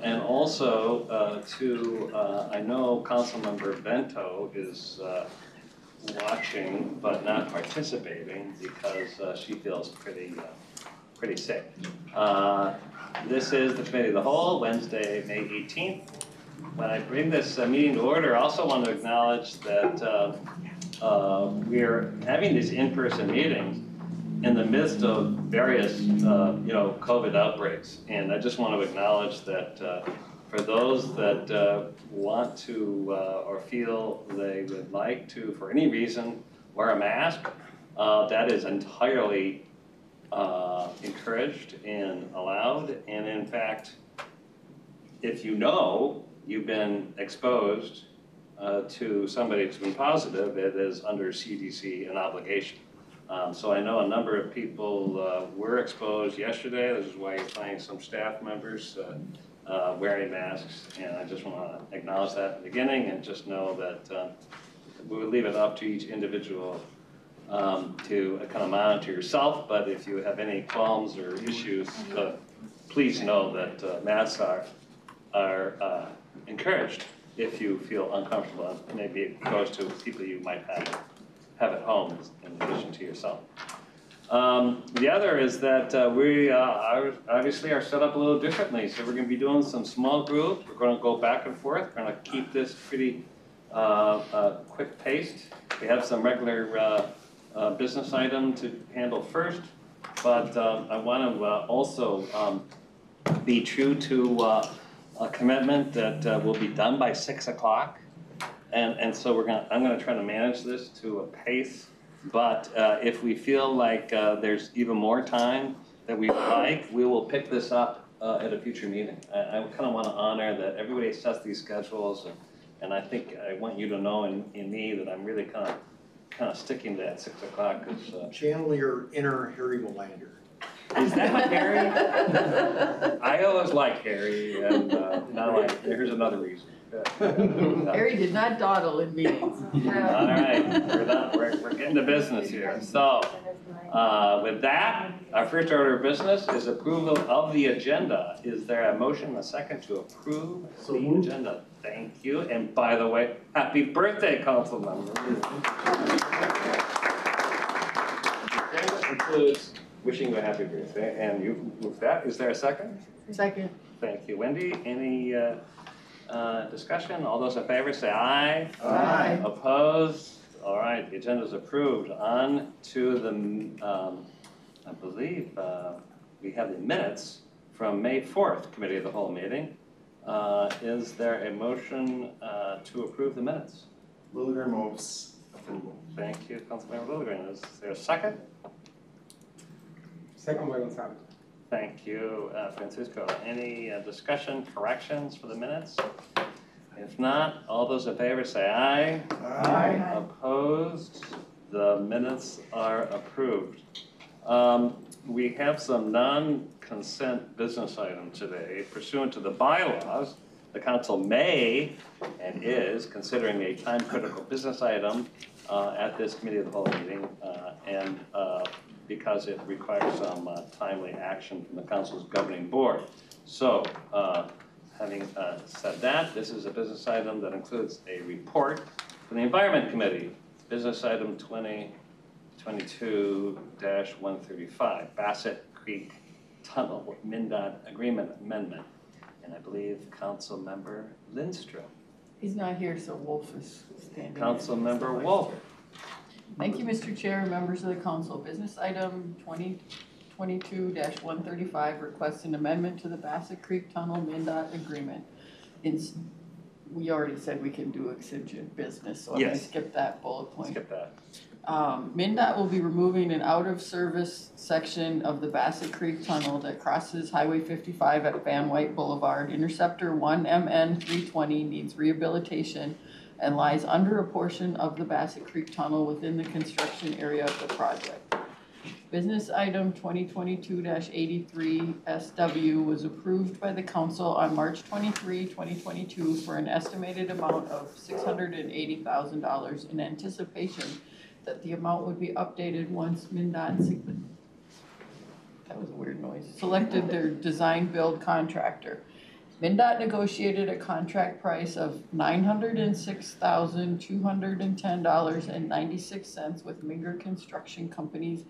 And also I know Councilmember Bento is watching but not participating because she feels pretty sick. This is the Committee of the Whole, Wednesday, May 18th. When I bring this meeting to order, I also want to acknowledge that we're having these in-person meetings in the midst of various, COVID outbreaks. And I just want to acknowledge that for those that want to or feel they would like to, for any reason, wear a mask, that is entirely encouraged and allowed. And in fact, if you know you've been exposed to somebody who's been positive, it is under CDC an obligation. So I know a number of people were exposed yesterday. This is why you're finding some staff members wearing masks. And I just want to acknowledge that in the beginning and just know that we would leave it up to each individual to kind of monitor yourself. But if you have any qualms or issues, please know that masks are encouraged if you feel uncomfortable. Maybe it goes to people you might have at home in addition to yourself. The other is that we obviously are set up a little differently. So we're going to be doing some small group. We're going to go back and forth. We're going to keep this pretty quick paced. We have some regular business item to handle first, but I want to also be true to a commitment that will be done by 6 o'clock. And so I'm going to try to manage this to a pace, but if we feel like there's even more time that we like, we will pick this up at a future meeting. I kind of want to honor that everybody sets these schedules, and I think I want you to know in me that I'm really kind of sticking to that 6 o'clock. Channel your inner Harry Melander. Is that Harry? I always like Harry, and now here's another reason. Harry did not dawdle in meetings. All right, we're getting to business here. So with that, our first order of business is approval of the agenda. Is there a motion and a second to approve the agenda? Thank you. And by the way, happy birthday, council member. That includes wishing you a happy birthday. And with that, is there a second? Second. Thank you, Wendy. Any discussion? All those in favor say aye. Aye. Opposed? All right, the agenda is approved. On to the, I believe we have the minutes from May 4th Committee of the Whole meeting. Is there a motion to approve the minutes? Lilligren moves approval. Thank you, Councilmember Lilligren. Is there a second? Second by Gonzalez. Thank you, Francisco. Any discussion, corrections for the minutes? If not, all those in favor say aye. Aye. Opposed? The minutes are approved. We have some non-consent business items today. Pursuant to the bylaws, the council may and is considering a time-critical business item at this Committee of the Whole meeting, and because it requires some timely action from the council's governing board. So, having said that, this is a business item that includes a report from the Environment Committee, business item 2022-135, Bassett Creek Tunnel MnDOT Agreement Amendment. And I believe Council Member Lindstrom. He's not here, so Wolf is standing. Council Member Wolf. Thank you, Mr. Chair, members of the council. Business item 2022-135 requests an amendment to the Bassett Creek Tunnel MnDOT agreement. We already said we can do exigent business, so I'm going to skip that bullet point. Skip that. MnDOT will be removing an out-of-service section of the Bassett Creek Tunnel that crosses Highway 55 at Van White Boulevard. Interceptor 1MN320 needs rehabilitation and lies under a portion of the Bassett Creek Tunnel within the construction area of the project. Business item 2022-83 SW was approved by the council on March 23, 2022 for an estimated amount of $680,000 in anticipation that the amount would be updated once MnDOT, that was a weird noise, selected their design build contractor. MnDOT negotiated a contract price of $906,210.96 with Minger Construction Companies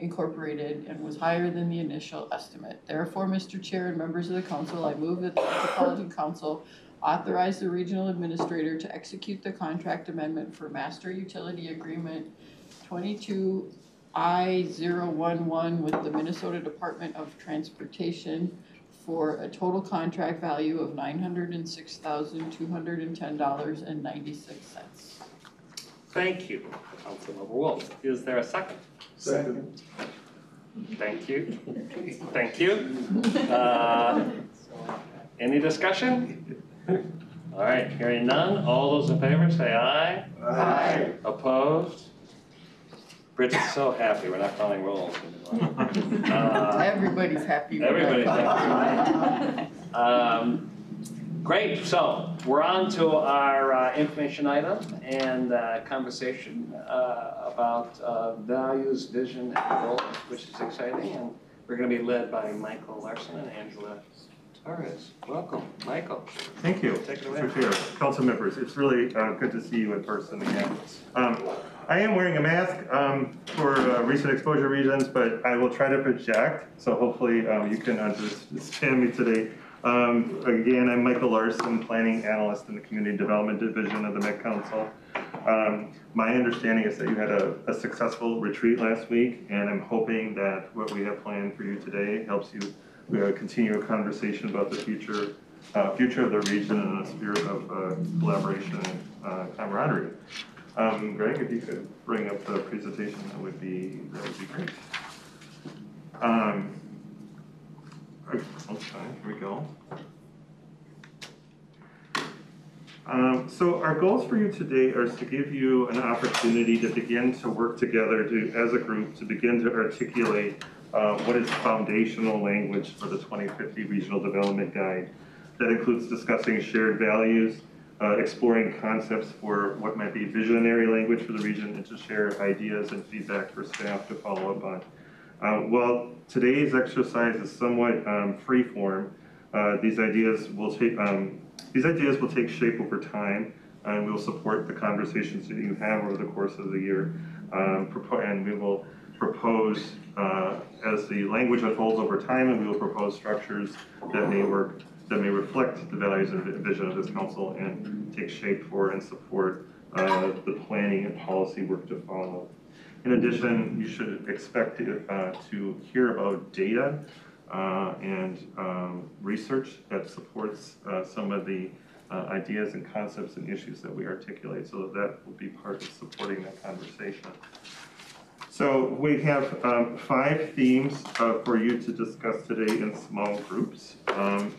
Incorporated and was higher than the initial estimate. Therefore, Mr. Chair and members of the council, I move that the Metropolitan Council authorize the regional administrator to execute the contract amendment for Master Utility Agreement 22I011 with the Minnesota Department of Transportation for a total contract value of $906,210.96. Thank you, Councilmember Wolf. Is there a second? Second. Thank you. Thank you. Any discussion? All right, hearing none. All those in favor say aye. Aye. Opposed? Bridget's so happy we're not calling rolls anymore. Everybody's happy with Everybody's that. happy. Great, so we're on to our information item and conversation about values, vision, and goals, which is exciting. And we're going to be led by Michael Larson and Angela Torres. Welcome, Michael. Thank you, Take it away. Mr. Chair, council members. It's really good to see you in person again. I am wearing a mask for recent exposure reasons, but I will try to project, so hopefully you can understand me today. Again, I'm Michael Larson, Planning Analyst in the Community Development Division of the Met Council. My understanding is that you had a successful retreat last week, and I'm hoping that what we have planned for you today helps you continue a conversation about the future of the region in a spirit of collaboration and camaraderie. Greg, if you could bring up the presentation, that would be great. Okay, here we go. So our goals for you today are to give you an opportunity to begin to work together as a group to begin to articulate what is foundational language for the 2050 Regional Development Guide. That includes discussing shared values, exploring concepts for what might be visionary language for the region, and to share ideas and feedback for staff to follow up on. While today's exercise is somewhat free form, these ideas will take shape over time, and we will support the conversations that you have over the course of the year, and we will propose as the language unfolds over time, and we will propose structures that may reflect the values and vision of this council and take shape for and support the planning and policy work to follow. In addition, you should expect to hear about data and research that supports some of the ideas and concepts and issues that we articulate, so that will be part of supporting that conversation. So we have 5 themes for you to discuss today in small groups.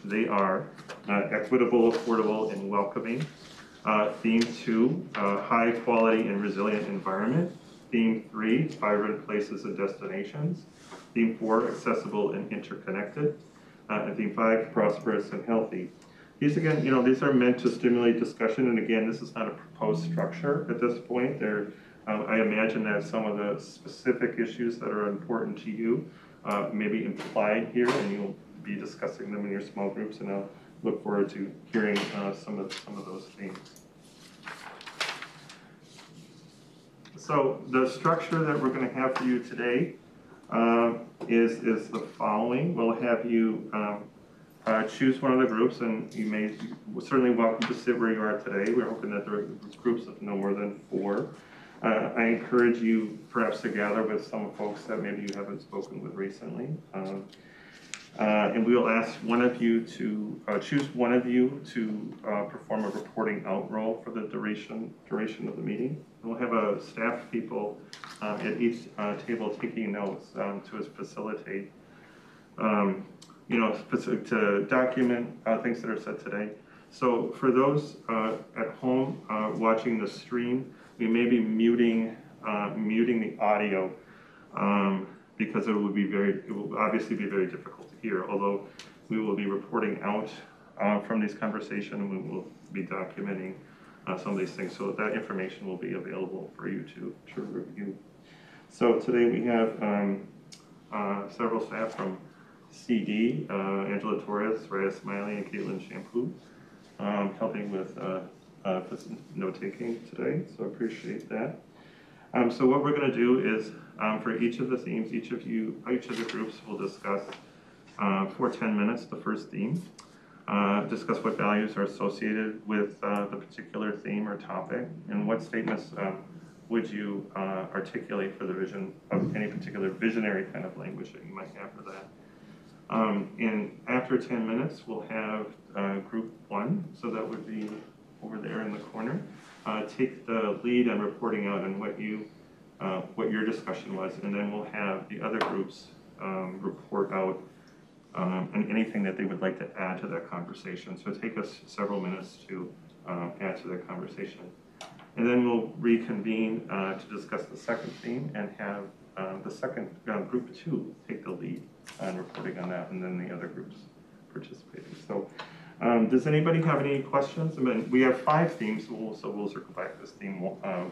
They are equitable, affordable, and welcoming. Theme 2, high quality and resilient environment. Theme 3, vibrant places and destinations. Theme 4, accessible and interconnected. And Theme 5, prosperous and healthy. These again, these are meant to stimulate discussion, and again, this is not a proposed structure at this point. I imagine that some of the specific issues that are important to you may be implied here, and you'll be discussing them in your small groups, and I'll look forward to hearing some of those themes. So the structure that we're going to have for you today is the following. We'll have you choose one of the groups, and you're certainly welcome to sit where you are today. We're hoping that there are groups of no more than 4. I encourage you perhaps to gather with some folks that maybe you haven't spoken with recently. And we will ask one of you to choose one of you to perform a reporting out role for the duration of the meeting. And we'll have a staff people at each table taking notes to facilitate, to document things that are said today. So for those at home watching the stream, we may be muting the audio because it will obviously be very difficult to hear. Although we will be reporting out from this conversation, and we will be documenting some of these things, so that information will be available for you to review. So today we have several staff from CD, Angela Torres, Raya Smiley, and Caitlin Shampoo, helping with note-taking today, so appreciate that. So what we're going to do is, for each of the themes, each of the groups will discuss for 10 minutes the first theme, discuss what values are associated with the particular theme or topic, and what statements would you articulate for the vision of any particular visionary kind of language that you might have for that. And after 10 minutes, we'll have group one, so that would be over there in the corner, take the lead on reporting out on what your discussion was, and then we'll have the other groups report out and anything that they would like to add to that conversation. So it'll take us several minutes to add to that conversation. And then we'll reconvene to discuss the second theme and have the second group two take the lead on reporting on that, and then the other groups participating. So does anybody have any questions? I mean, we have 5 themes, so we'll circle back to this theme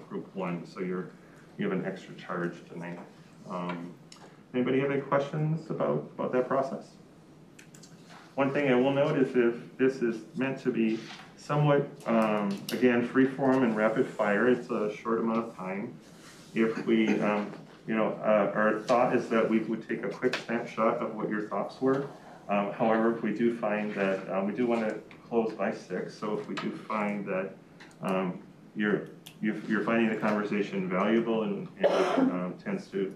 group 1, so you have an extra charge tonight. Anybody have any questions about that process? One thing I will note is if this is meant to be somewhat, again, free form and rapid fire, it's a short amount of time. If we, our thought is that we would take a quick snapshot of what your thoughts were. However, if we do find that, we do want to close by 6, so if we do find that you're finding the conversation valuable and tends to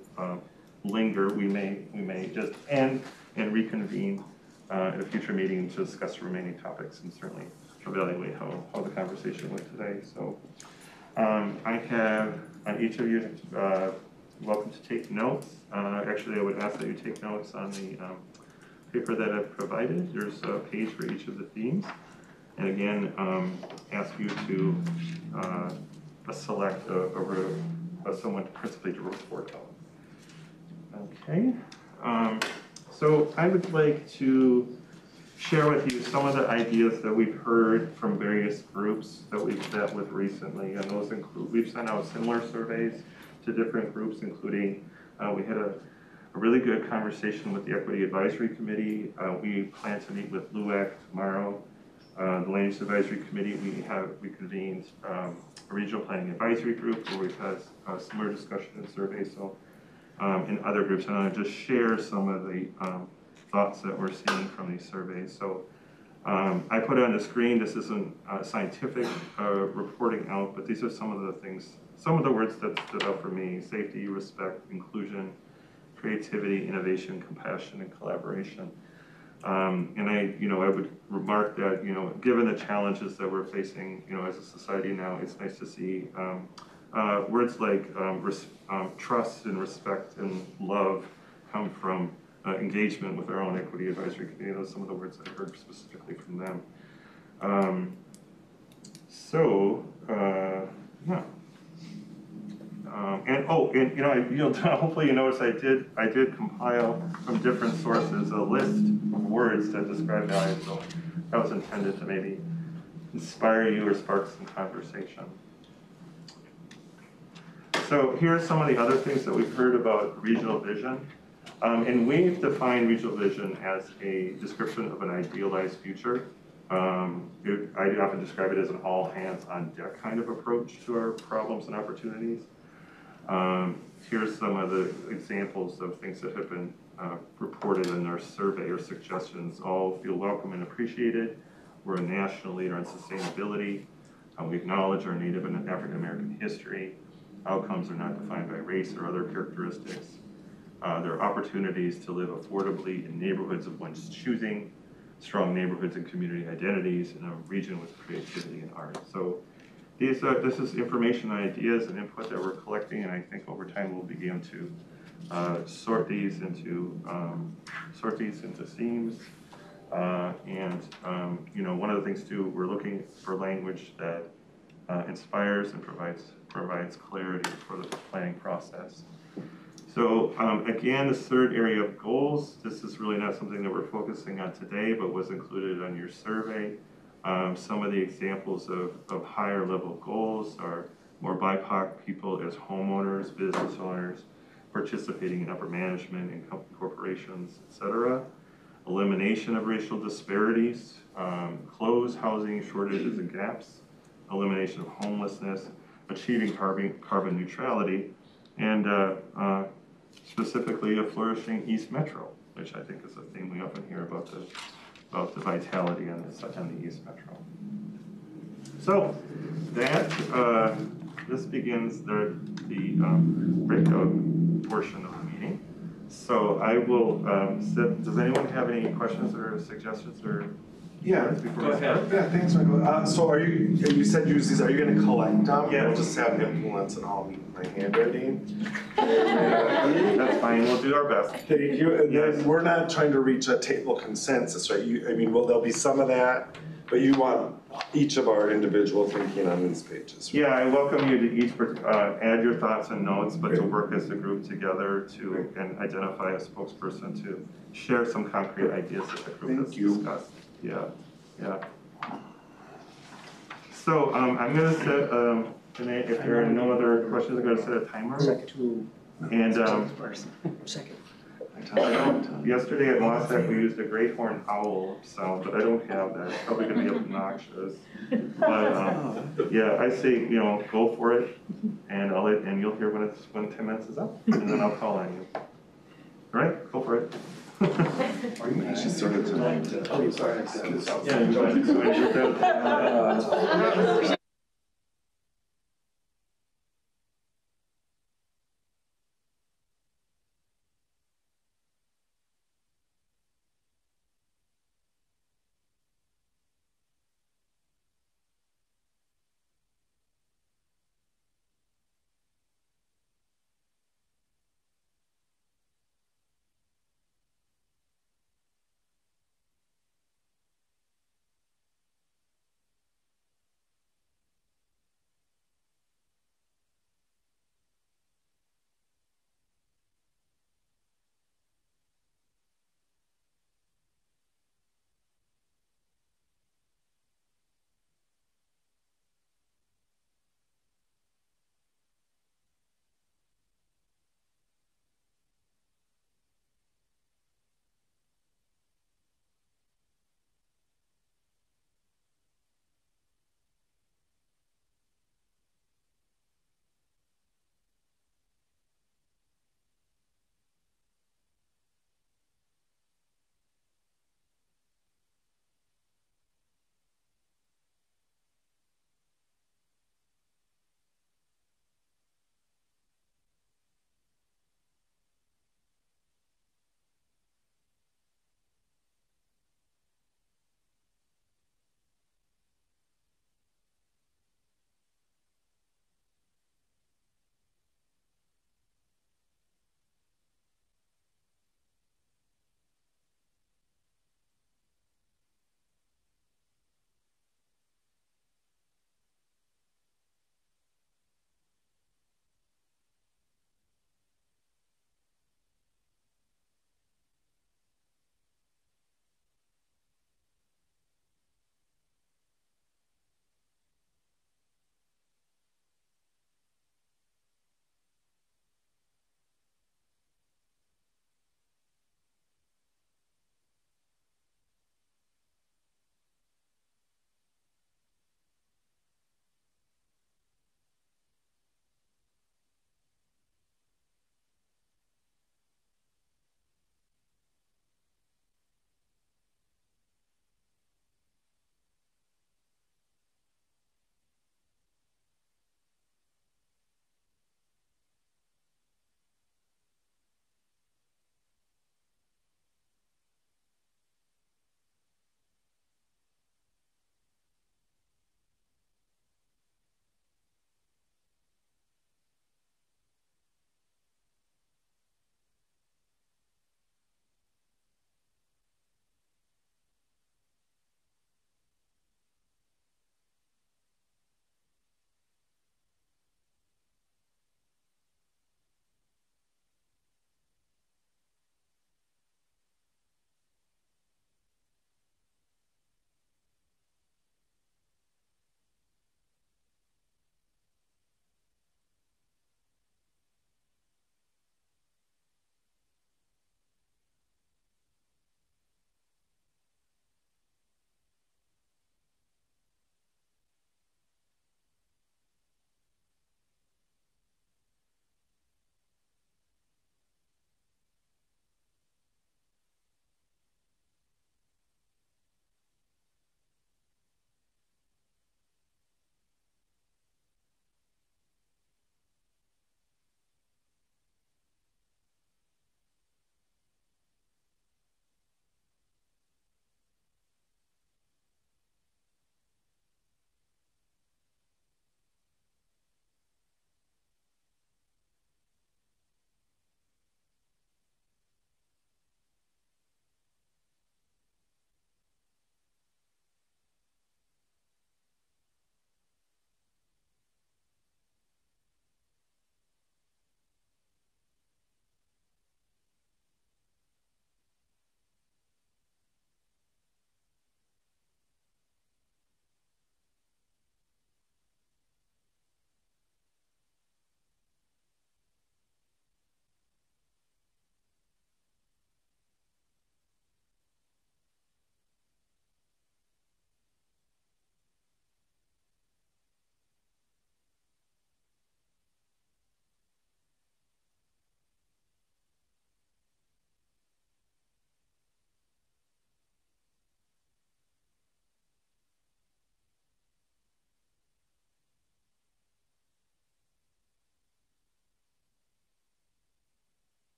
linger, we may just end and reconvene at a future meeting to discuss the remaining topics and certainly evaluate how the conversation went today. So I have on each of you welcome to take notes. Actually, I would ask that you take notes on the paper that I've provided. There's a page for each of the themes. And again, ask you to select someone principally to report out. Okay. So I would like to share with you some of the ideas that we've heard from various groups that we've met with recently. And those include, we've sent out similar surveys to different groups, including we had a really good conversation with the Equity Advisory Committee. We plan to meet with LUAC tomorrow. The Land Use Advisory Committee, we convened a regional planning advisory group where we've had a similar discussion and survey. So in other groups, and I'll just share some of the thoughts that we're seeing from these surveys. So I put on the screen, this isn't scientific reporting out, but these are some of the things, some of the words that stood out for me: safety, respect, inclusion, creativity, innovation, compassion, and collaboration. And I would remark that, given the challenges that we're facing, as a society now, it's nice to see words like trust and respect and love come from engagement with our own Equity Advisory Committee. Those are some of the words I heard specifically from them. Yeah. Hopefully you notice I did compile from different sources a list of words that describe value. So that was intended to maybe inspire you or spark some conversation. So here are some of the other things that we've heard about regional vision. And we've defined regional vision as a description of an idealized future. I often describe it as an all-hands-on-deck kind of approach to our problems and opportunities. Here's some of the examples of things that have been reported in our survey or suggestions. All feel welcome and appreciated. We're a national leader in sustainability. We acknowledge our Native and African American history. Outcomes are not defined by race or other characteristics. There are opportunities to live affordably in neighborhoods of one's choosing, strong neighborhoods and community identities, in a region with creativity and art. So this is information, ideas, and input that we're collecting, and I think over time we'll begin to sort these into themes. One of the things too, we're looking for language that inspires and provides clarity for the planning process. So again, this third area of goals, this is really not something that we're focusing on today, but was included on your survey. Some of the examples of higher level goals are more BIPOC people as homeowners, business owners, participating in upper management in corporations, et cetera. elimination of racial disparities, close housing shortages and gaps, elimination of homelessness, achieving carbon neutrality, and specifically a flourishing East Metro, which I think is a theme we often hear about the vitality on the East Metro. So that this begins the breakout portion of the meeting. So I will does anyone have any questions or suggestions or Yeah, before Go we ahead. start? yeah, thanks, Michael. So you said use these, are you gonna collect them? Yeah. We'll just have influence and I'll need my handwriting. That's fine, we'll do our best. Thank you, and Yes. then we're not trying to reach a table consensus, right? Well, there'll be some of that, but you want each of our individual thinking on these pages. Right? Yeah, I welcome you to each add your thoughts and notes, but to work as a group together and identify a spokesperson to share some concrete ideas that the group has Thank you. discussed. Yeah, yeah. So I'm gonna set, if there are no other questions, I'm gonna set a timer. And Second. yesterday at Wasatch, we used a great horn owl sound, but I don't have that. It's probably gonna be obnoxious. But yeah, I say, go for it, and you'll hear when 10 minutes is up, and then I'll call on you. All right, go for it. She started tonight. Yeah, you bet.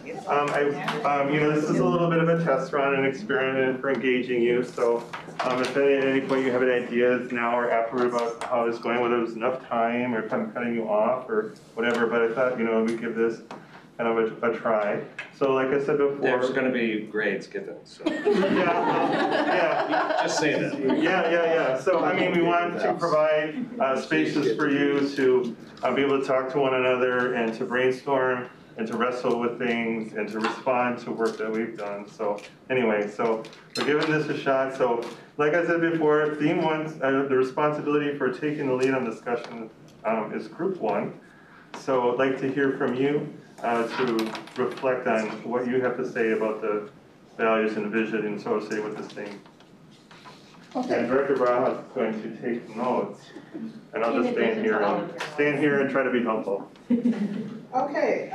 This is a little bit of a test run and experiment for engaging you. So if at any point you have any ideas now or afterward about how it's going, whether there's enough time or if I'm cutting you off or whatever, but I thought, we'd give this kind of a try. So like I said before. There's gonna be grades given, so. Yeah. Just say that. Yeah. So, we want to provide spaces for you to be able to talk to one another and to brainstorm and to wrestle with things and to respond to work that we've done. So anyway, so we're giving this a shot. So like I said before, theme one, the responsibility for taking the lead on discussion is group one. So I'd like to hear from you to reflect on what you have to say about the values and vision associated with this thing. Okay. And Director Braha is going to take notes, and I'll just stand here and try to be helpful. Okay,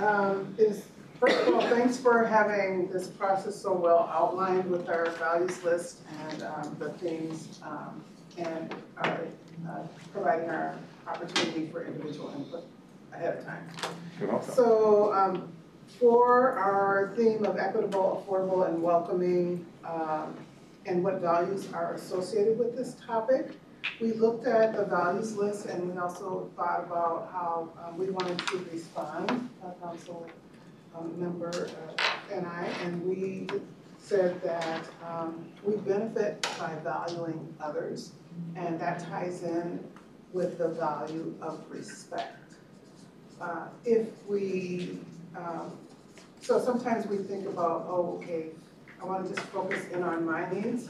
first of all, thanks for having this process so well outlined with our values list and the themes and providing our opportunity for individual input ahead of time. You're welcome. So for our theme of equitable, affordable, and welcoming, and what values are associated with this topic, we looked at the values list and we also thought about how we wanted to respond, council member and we said that we benefit by valuing others, and that ties in with the value of respect. So sometimes we think about, okay, I want to just focus in on my needs,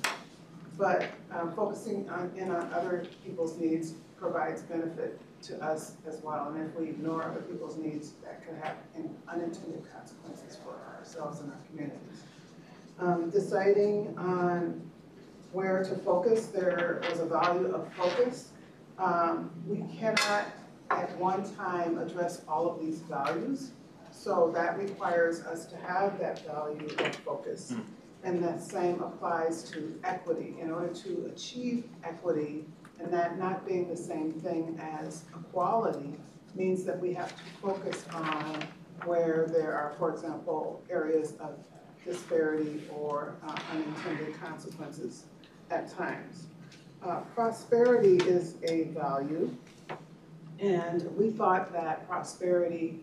but focusing in on other people's needs provides benefit to us as well. And if we ignore other people's needs, that could have unintended consequences for ourselves and our communities. Deciding on where to focus, there is a value of focus. We cannot at one time address all of these values, so that requires us to have that value of focus. And that same applies to equity. In order to achieve equity, and that not being the same thing as equality, means that we have to focus on where there are, for example, areas of disparity or unintended consequences at times. Prosperity is a value, and we thought that prosperity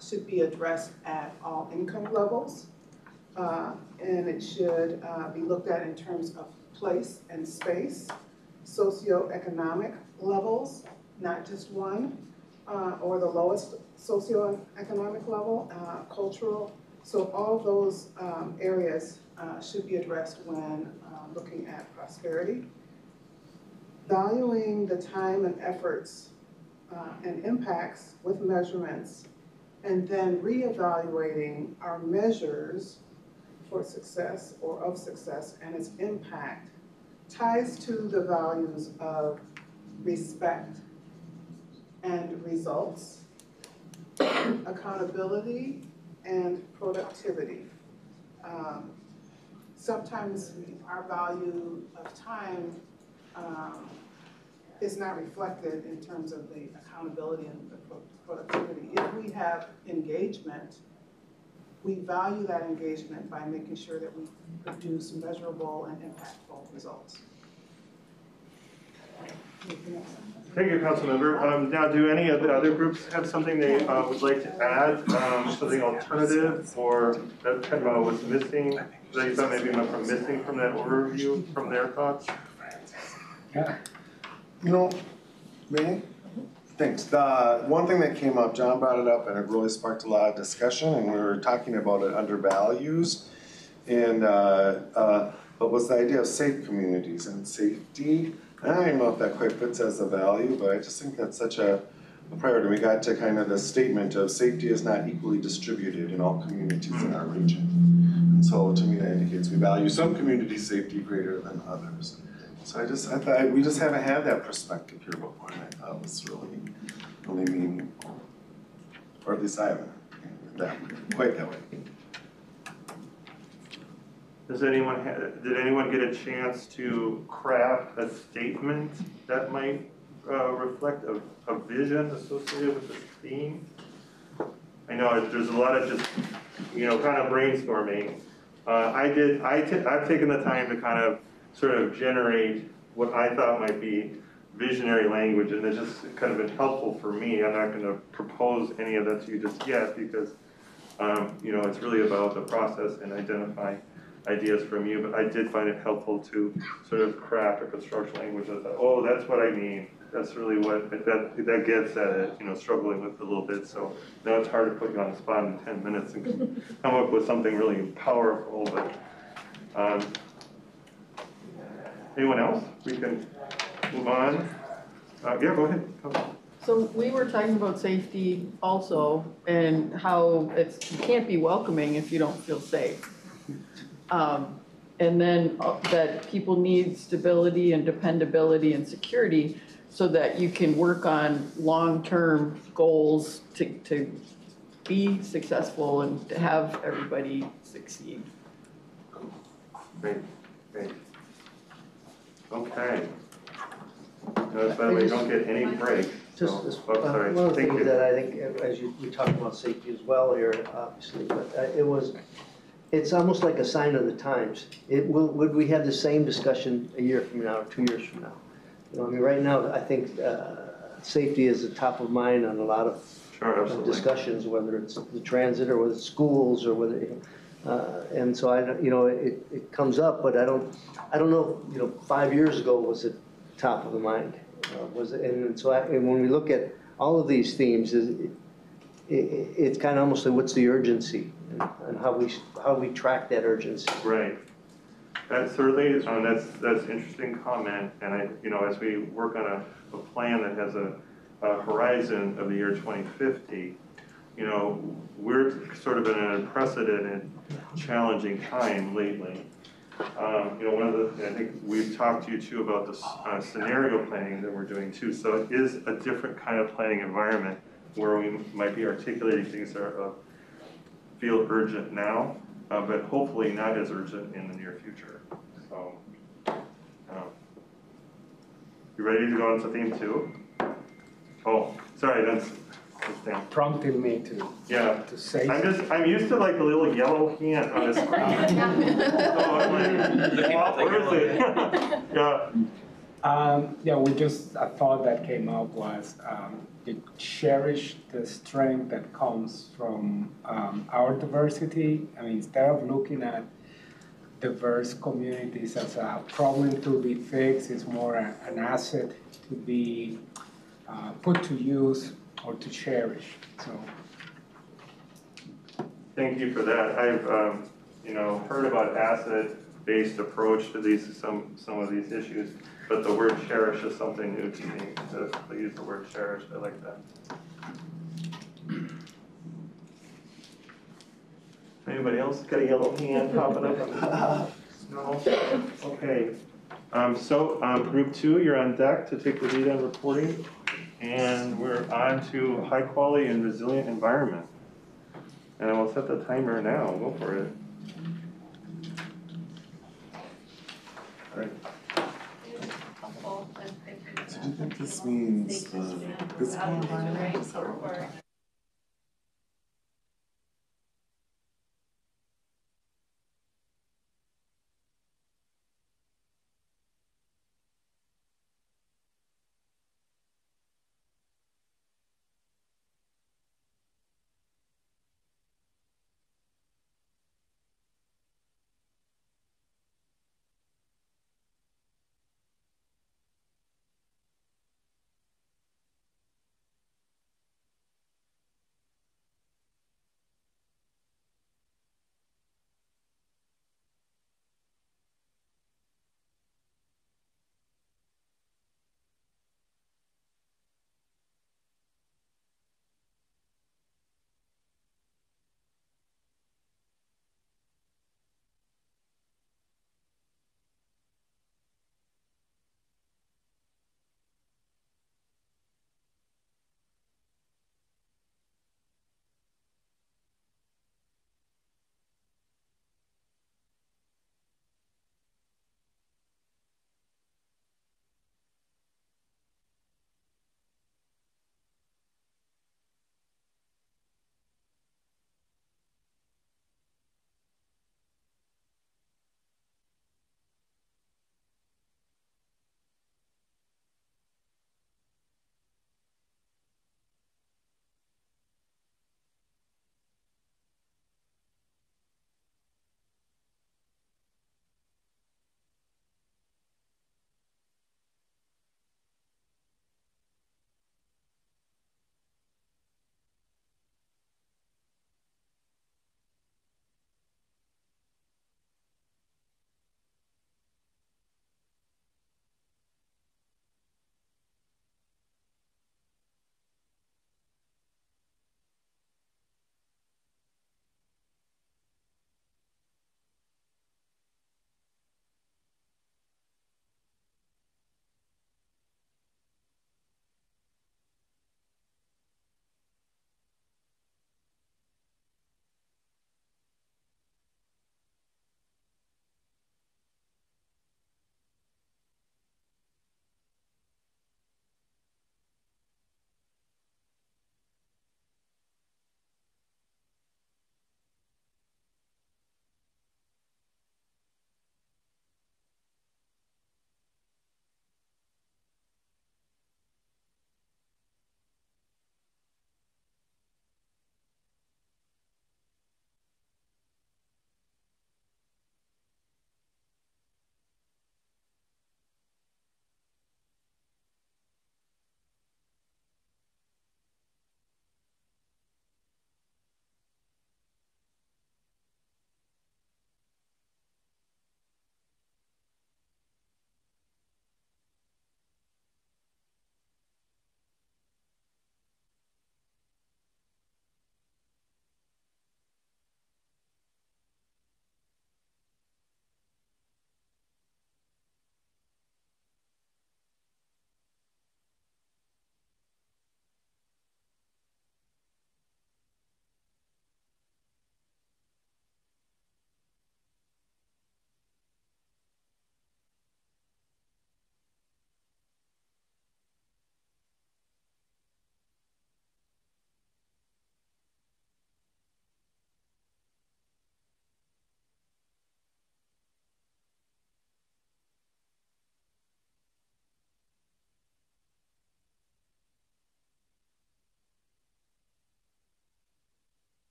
should be addressed at all income levels. And it should be looked at in terms of place and space, socioeconomic levels, not just one, or the lowest socioeconomic level, cultural. So all those areas should be addressed when looking at prosperity. Valuing the time and efforts and impacts with measurements, and then reevaluating our measures for success or of success and its impact ties to the values of respect and results, accountability, and productivity. Sometimes our value of time is not reflected in terms of the accountability and the productivity. If we have engagement, we value that engagement by making sure that we produce measurable and impactful results. Thank you, Councilmember. Now, do any of the other groups have something they would like to add, something alternative, or that kind of was missing, that you thought maybe went from missing from that overview, from their thoughts? Yeah. May? Thanks. The one thing that came up, John brought it up, and it really sparked a lot of discussion, and we were talking about it under values, and what was the idea of safe communities and safety? I don't even know if that quite fits as a value, but I just think that's such a priority. We got to kind of the statement of safety is not equally distributed in all communities in our region. And so to me that indicates we value some community safety greater than others. So I thought we just haven't had that perspective here before, and I thought it was really meaningful. Or at least I haven't quite that way. Did anyone get a chance to craft a statement that might reflect a vision associated with this theme? I know there's a lot of just kind of brainstorming, I've taken the time to kind of sort of generate what I thought might be visionary language, and it's just kind of been helpful for me. I'm not gonna propose any of that to you just yet, because, it's really about the process and identifying ideas from you, but I did find it helpful to sort of craft a construction language. I thought, oh, that's what I mean. That's really what, that gets at it, struggling with it a little bit. So now it's hard to put you on the spot in 10 minutes and come up with something really powerful, but anyone else? We can move on. Yeah, go ahead. So we were talking about safety also, and how you can't be welcoming if you don't feel safe. And then that people need stability and dependability and security so that you can work on long-term goals to be successful and to have everybody succeed. Great. Okay. Notice, by the way, you don't get any breaks. Just, sorry. one of the Thank things you. that I think, as we talked about safety as well here, obviously, but it's almost like a sign of the times. Would we have the same discussion a year from now or 2 years from now? Right now, I think safety is at top of mind on a lot of discussions, whether it's the transit or whether it's schools or whether, and so it comes up, but I don't know, 5 years ago was it top of the mind? And when we look at all of these themes, it's kind of almost like, what's the urgency and how we track that urgency. Right. That's certainly, that's interesting comment. And as we work on a plan that has a horizon of the year 2050, we're sort of in an unprecedented, challenging time lately. I think we've talked to you too about this scenario planning that we're doing too. So it is a different kind of planning environment where we might be articulating things that feel urgent now, but hopefully not as urgent in the near future. So, you ready to go on to theme 2? Oh, sorry, that's Dan. Prompted me to say. I'm used to like the little yellow hand on the screen. So I'm like, where is it? Yeah. A thought that came up was to cherish the strength that comes from our diversity. I mean, instead of looking at diverse communities as a problem to be fixed, it's more an asset to be put to use or to cherish. So, thank you for that. I've heard about asset-based approach to some of these issues, but the word cherish is something new to me. To use the word cherish, I like that. Anybody else got a yellow hand popping up? No. Okay. Group 2, you're on deck to take the lead on reporting. And we're on to high quality and resilient environment. And I will set the timer now. Go for it. All right. So do you think this means the physical environment? Is that what we're talking about?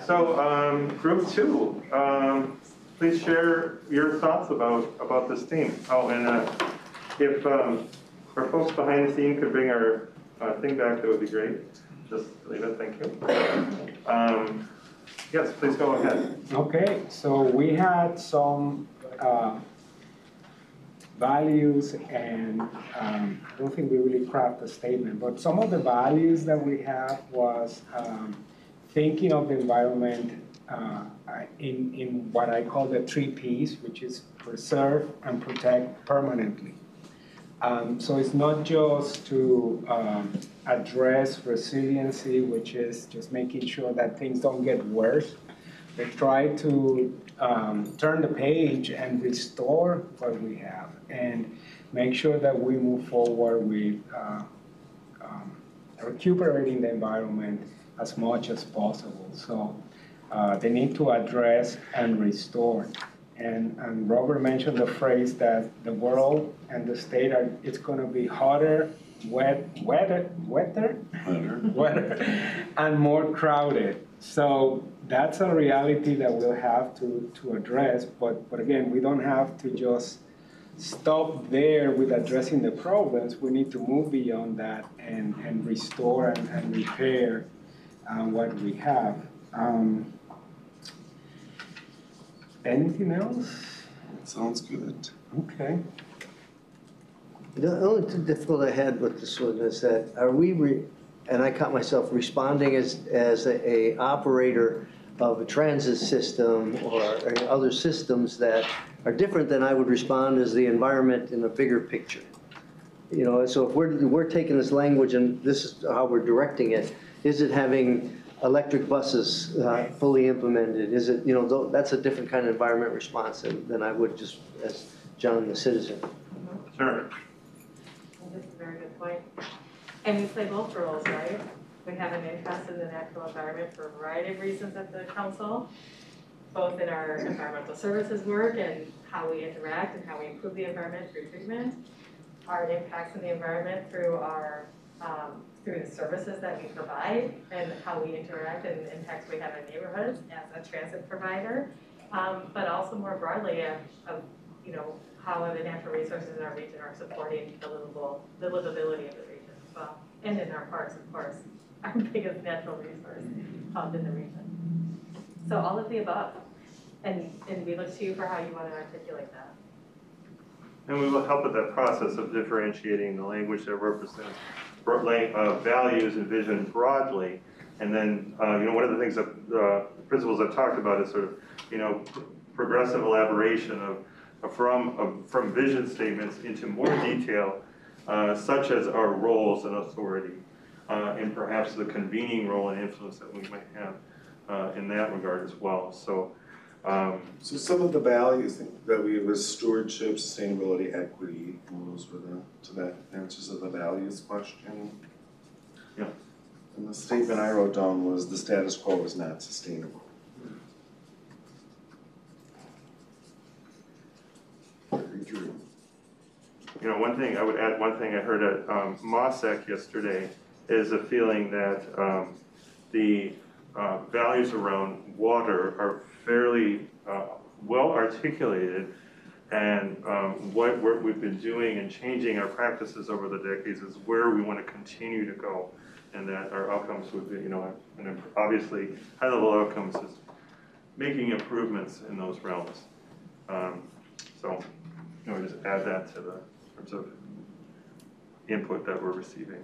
So group 2, please share your thoughts about this theme. Oh, and if our folks behind the scene could bring our thing back, that would be great. Just leave it, thank you. Yes, please go ahead. Okay, so we had some values, and I don't think we really crafted a statement, but some of the values that we have was thinking of the environment in what I call the 3 Ps, which is preserve and protect permanently. So it's not just to address resiliency, which is just making sure that things don't get worse, but try to turn the page and restore what we have and make sure that we move forward with recuperating the environment as much as possible. So they need to address and restore. And Robert mentioned the phrase that the world and the state it's going to be hotter, wetter, and more crowded. So that's a reality that we'll have to address. But again, we don't have to just stop there with addressing the problems. We need to move beyond that and restore and repair what we have. Anything else? Sounds good. Okay. The only thing difficult I had with this one is that are we, and I caught myself responding as a operator of a transit system or other systems that are different than I would respond as the environment in a bigger picture. You know, so if we're taking this language and this is how we're directing it, is it having electric buses fully implemented? Is it, you know, that's a different kind of environment response than I would just as John, the citizen. Sure. That's a very good point. And we play both roles, right? We have an interest in the natural environment for a variety of reasons at the council, both in our environmental services work and how we interact and how we improve the environment through treatment, our impacts in the environment through our through the services that we provide and how we interact and the impacts we have in neighborhoods as a transit provider, but also more broadly of you know, how the natural resources in our region are supporting the livability of the region as well. And in our parks, of course, our biggest natural resource found in the region. So all of the above. And we look to you for how you want to articulate that. And we will help with that process of differentiating the language that represents values and vision broadly. And then, you know, one of the things that principles I've talked about is sort of, you know, progressive elaboration from vision statements into more detail, such as our roles and authority, and perhaps the convening role and influence that we might have in that regard as well. So some of the values that we was stewardship, sustainability, equity, and those were the answers of the values question. Yeah. And the statement I wrote down was the status quo is not sustainable. Very true. You know, one thing I would add, one thing I heard at MOSEC yesterday is a feeling that the values around water are fairly well articulated, and what we've been doing and changing our practices over the decades is where we want to continue to go, and that our outcomes would be, you know, and obviously high-level outcomes is making improvements in those realms. So, you know, just add that to the terms of input that we're receiving.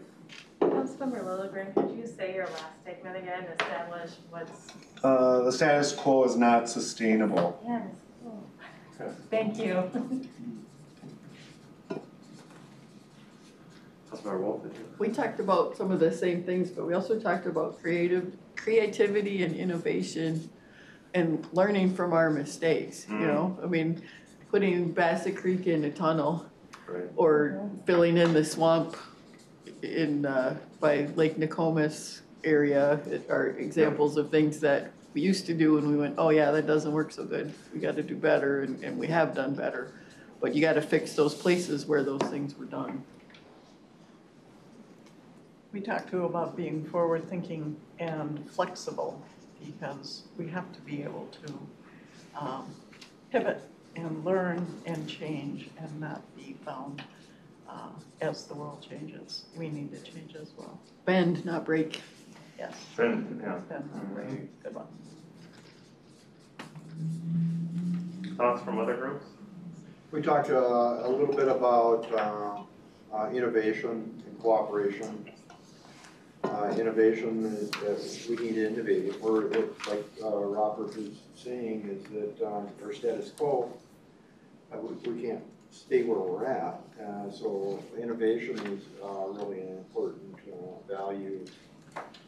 Councilmember Lilligren, could you say your last statement again? Establish what's... The status quo is not sustainable. Yes. Oh. Thank you. Councilmember Wolf, did you? We talked about some of the same things, but we also talked about creativity and innovation and learning from our mistakes, you know? I mean, putting Bassett Creek in a tunnel, Right. or filling in the swamp in by Lake Nokomis area are examples of things that we used to do and we went, oh yeah, that doesn't work so good. We got to do better, and we have done better. But you got to fix those places where those things were done. We talked too about being forward-thinking and flexible. because we have to be able to pivot and learn and change and not be bound as the world changes. We need to change as well. Bend, not break. Yes. Bend, yeah. Bend, not break. Good one. Thoughts from other groups? We talked a little bit about innovation and cooperation. Innovation is we need to innovate. Like Robert was saying, is that our status quo, we can't stay where we're at. So innovation is really an important value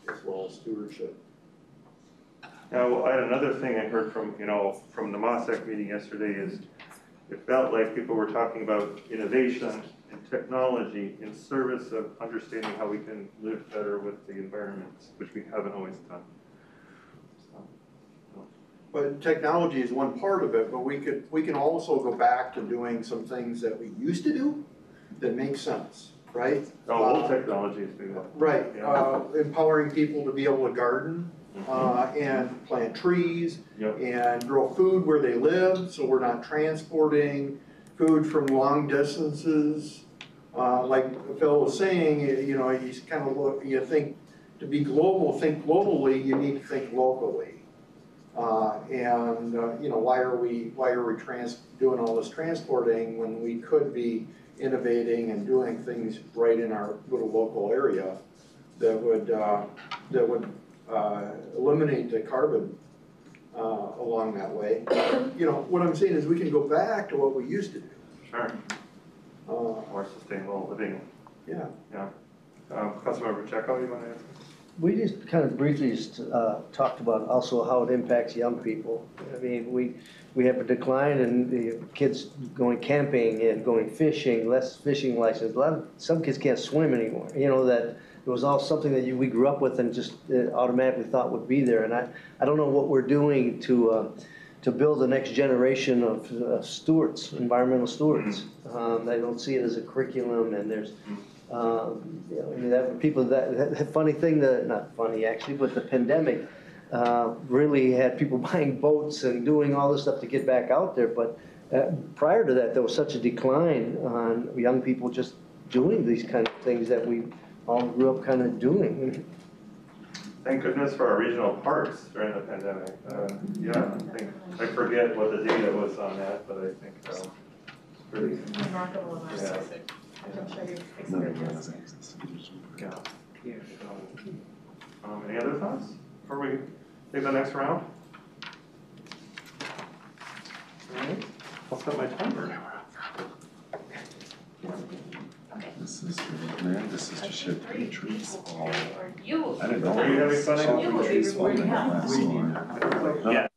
as well as stewardship. Now, well, I had another thing I heard from, from the MOSAC meeting yesterday is it felt like people were talking about innovation and technology in service of understanding how we can live better with the environment, which we haven't always done. But technology is one part of it, but we can also go back to doing some things that we used to do that make sense, right? Old technologies do that. Right, Yeah. empowering people to be able to garden and plant trees Yep. and grow food where they live, so we're not transporting food from long distances. Like Phil was saying, he's kind of look, you think to be global, think globally, you need to think locally. Why are we doing all this transporting when we could be innovating and doing things right in our little local area that would eliminate the carbon along that way. What I'm saying is we can go back to what we used to do. Sure. More sustainable living. Yeah. Yeah. Councilmember Pacheco, you want to answer? We just kind of briefly just, talked about also how it impacts young people. I mean, we have a decline in the kids going camping and going fishing, less fishing license. Some kids can't swim anymore. That it was all something that we grew up with and just automatically thought would be there. And I don't know what we're doing to build the next generation of stewards, environmental stewards. I don't see it as a curriculum, and there's that funny thing, not funny actually, but the pandemic really had people buying boats and doing all this stuff to get back out there. But prior to that, there was such a decline on young people just doing these kind of things that we all grew up kind of doing. Thank goodness for our regional parks during the pandemic. I forget what the data was on that, but I think it's pretty. Remarkable amount. Yeah. I'm sure you've experienced. Yeah. Any other thoughts before we take the next round? All right, I'll set my timer. This is really, this is to shift the trees all. You. I didn't know. Are you having fun? You will be rewarded. Yeah.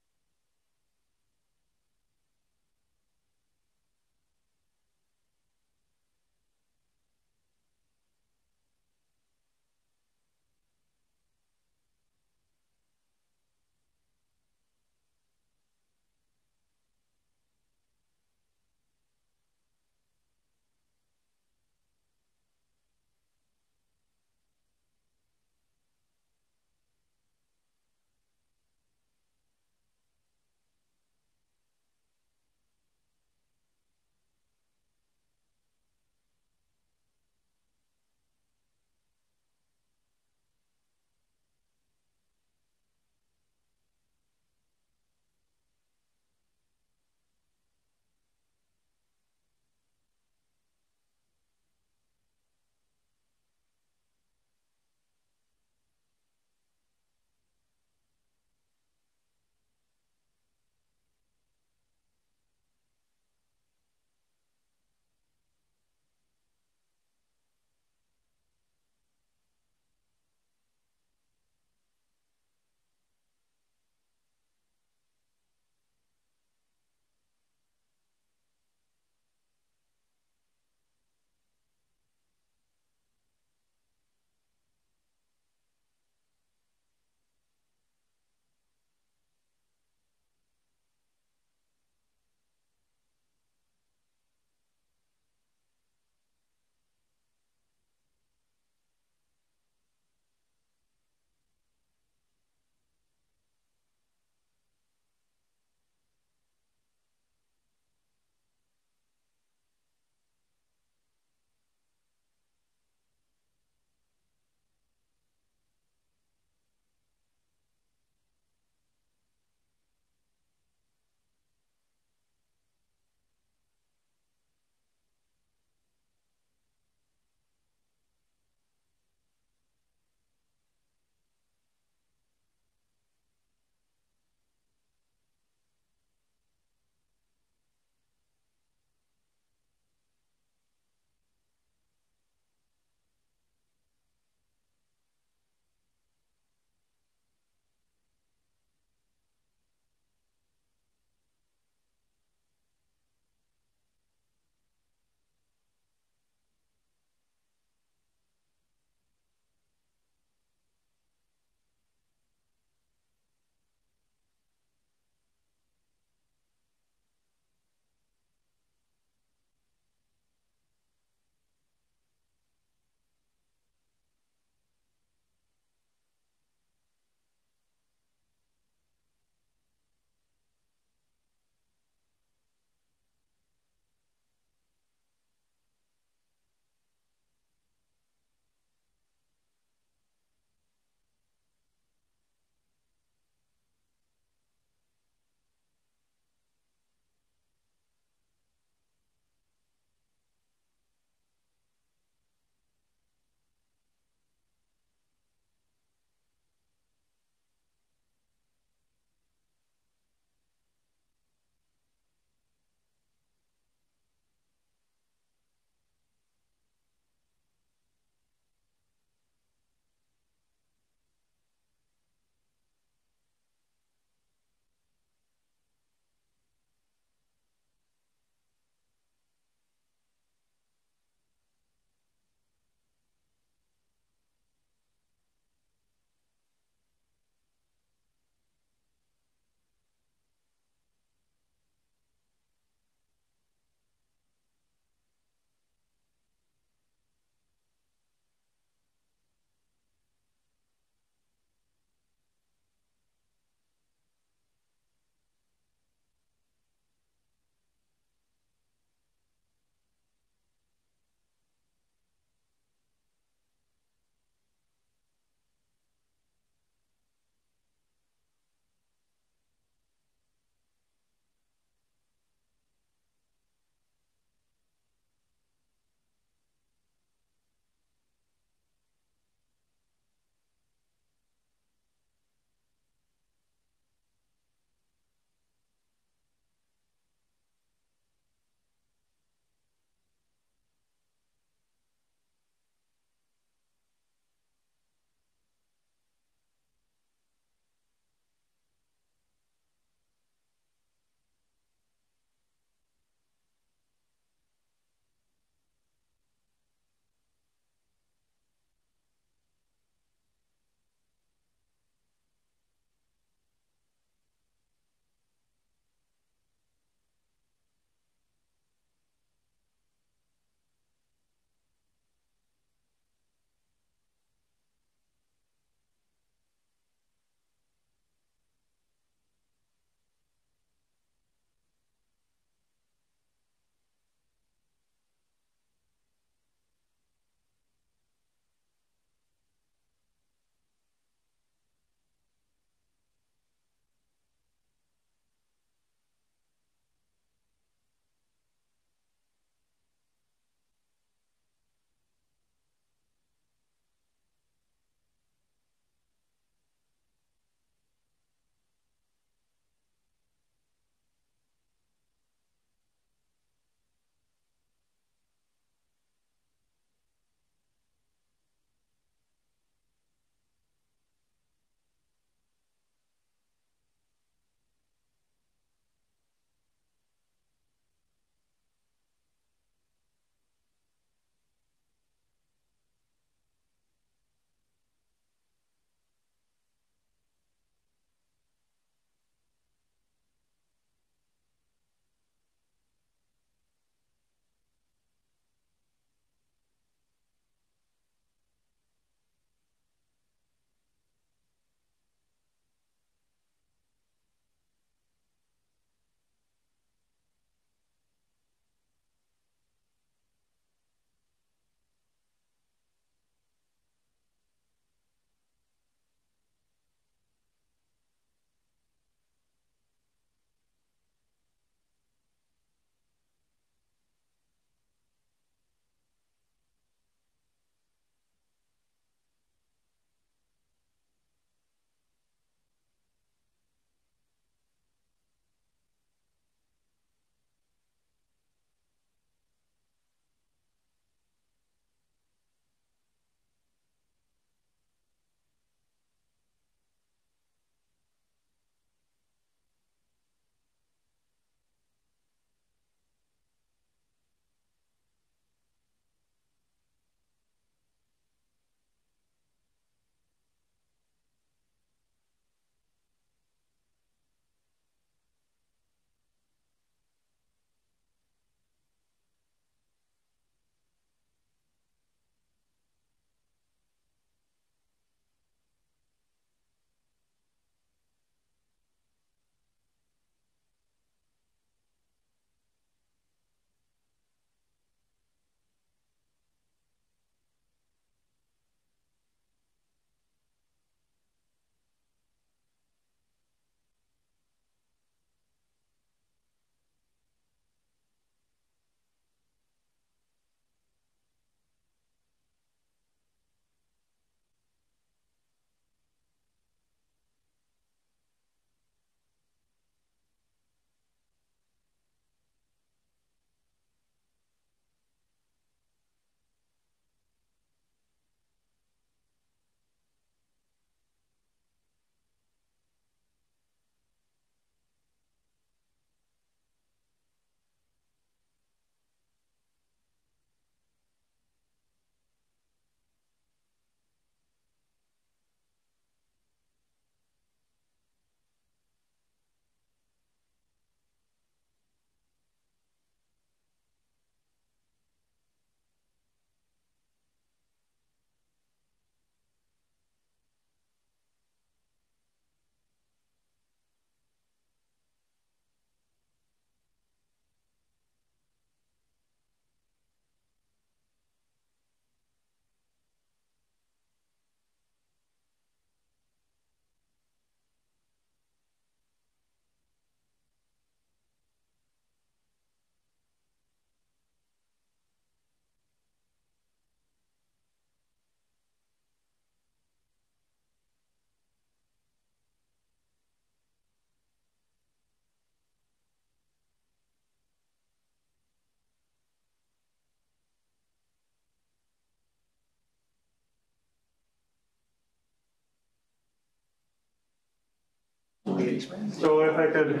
So if I could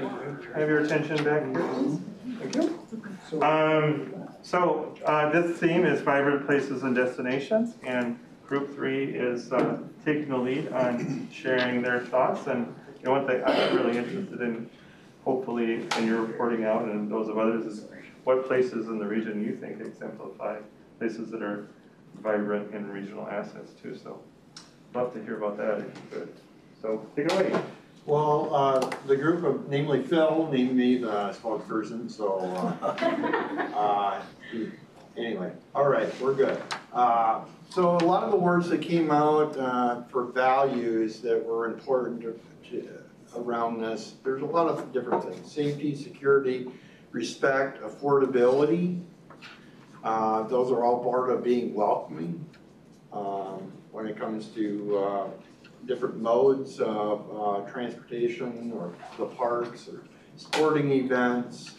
have your attention back here. Thank you. This theme is vibrant places and destinations, and group 3 is taking the lead on sharing their thoughts. And one thing I'm really interested in, hopefully, in your reporting out and those of others, is what places in the region you think exemplify places that are vibrant and regional assets too. So love to hear about that if you could. So take it away. Well, the group of, namely Phil, named me the spokesperson, so, anyway, all right, we're good. So a lot of the words that came out for values that were important around this, there's a lot of different things. Safety, security, respect, affordability. Those are all part of being welcoming when it comes to different modes of transportation or the parks or sporting events,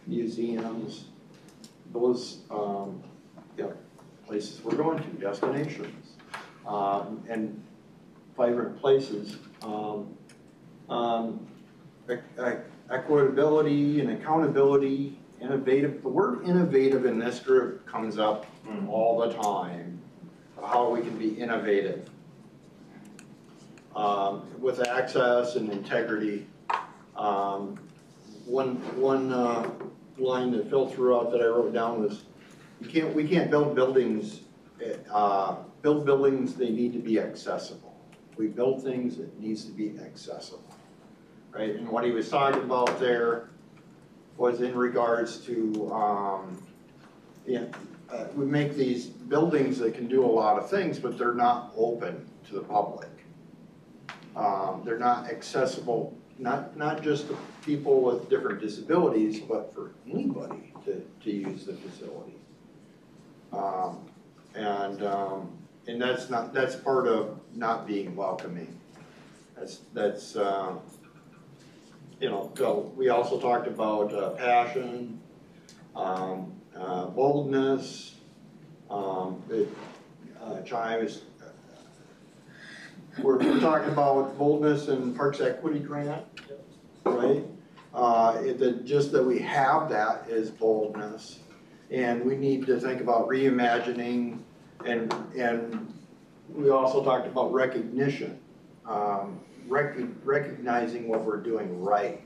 museums, those places we're going to, destinations, and vibrant places. Equitability and accountability, innovative. The word innovative in this group comes up all the time, how we can be innovative. With access and integrity. One line that Phil threw out that I wrote down was, we can't build buildings, they need to be accessible. We build things that needs to be accessible, right? And what he was talking about there was in regards to, we make these buildings that can do a lot of things, but they're not open to the public. They're not accessible, not just to people with different disabilities, but for anybody to use the facility. And that's part of not being welcoming. We also talked about passion, boldness. We're talking about boldness and Parks Equity Grant, right? Just that we have that is boldness, and we need to think about reimagining, and we also talked about recognition, recognizing what we're doing right,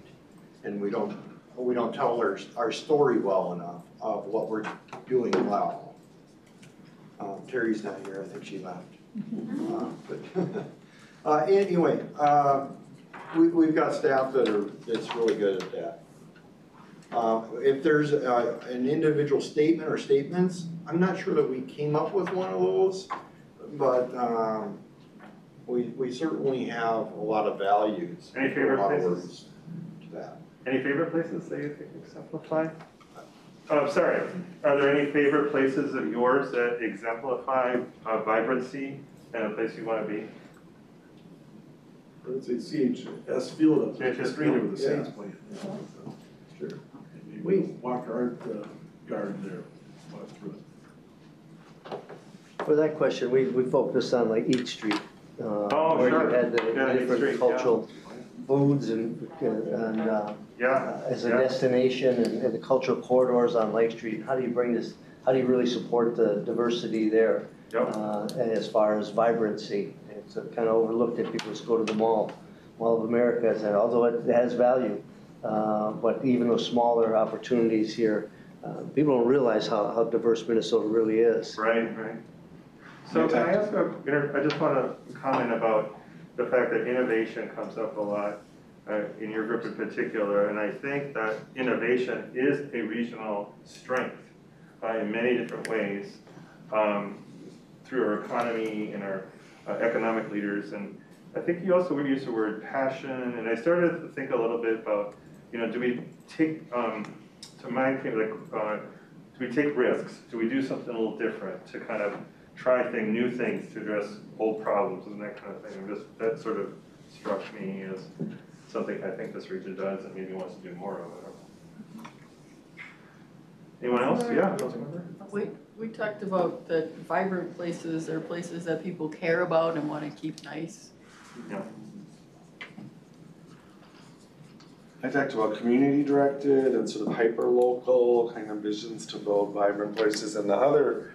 and we don't tell our story well enough of what we're doing well. Terry's not here, I think she left. Anyway, we've got staff that's really good at that. If there's an individual statement or statements, I'm not sure that we came up with one of those, but we certainly have a lot of values. Any favorite a lot places? Of words to that. Any favorite places that you think exemplify? Oh, sorry. Are there any favorite places of yours that exemplify vibrancy and a place you want to be? I would say CHS Field up there, CHS street Field, where the Saints play. Sure. Maybe we walk our garden there, walk through it. For that question, we focused on like Eat Street. Where sure. you had the different Street, cultural foods and as a destination and the cultural corridors on Lake Street. How do you bring this, how do you really support the diversity there? As far as vibrancy? It's kind of overlooked that people just go to the Mall of America, and although it has value, but even those smaller opportunities here, people don't realize how diverse Minnesota really is. Right. So can I ask I just want to comment about the fact that innovation comes up a lot in your group in particular, and I think that innovation is a regional strength in many different ways through our economy and our economic leaders. And I think you also would use the word passion, and I started to think a little bit about, do we take, to my case, do we take risks? Do we do something a little different to kind of try new things to address old problems and that kind of thing? And that sort of struck me as something I think this region does and maybe wants to do more of it. Anyone else? Yeah, Councilmember? We talked about that vibrant places are places that people care about and want to keep nice. Yeah. I talked about community directed and sort of hyper-local kind of visions to build vibrant places. And the other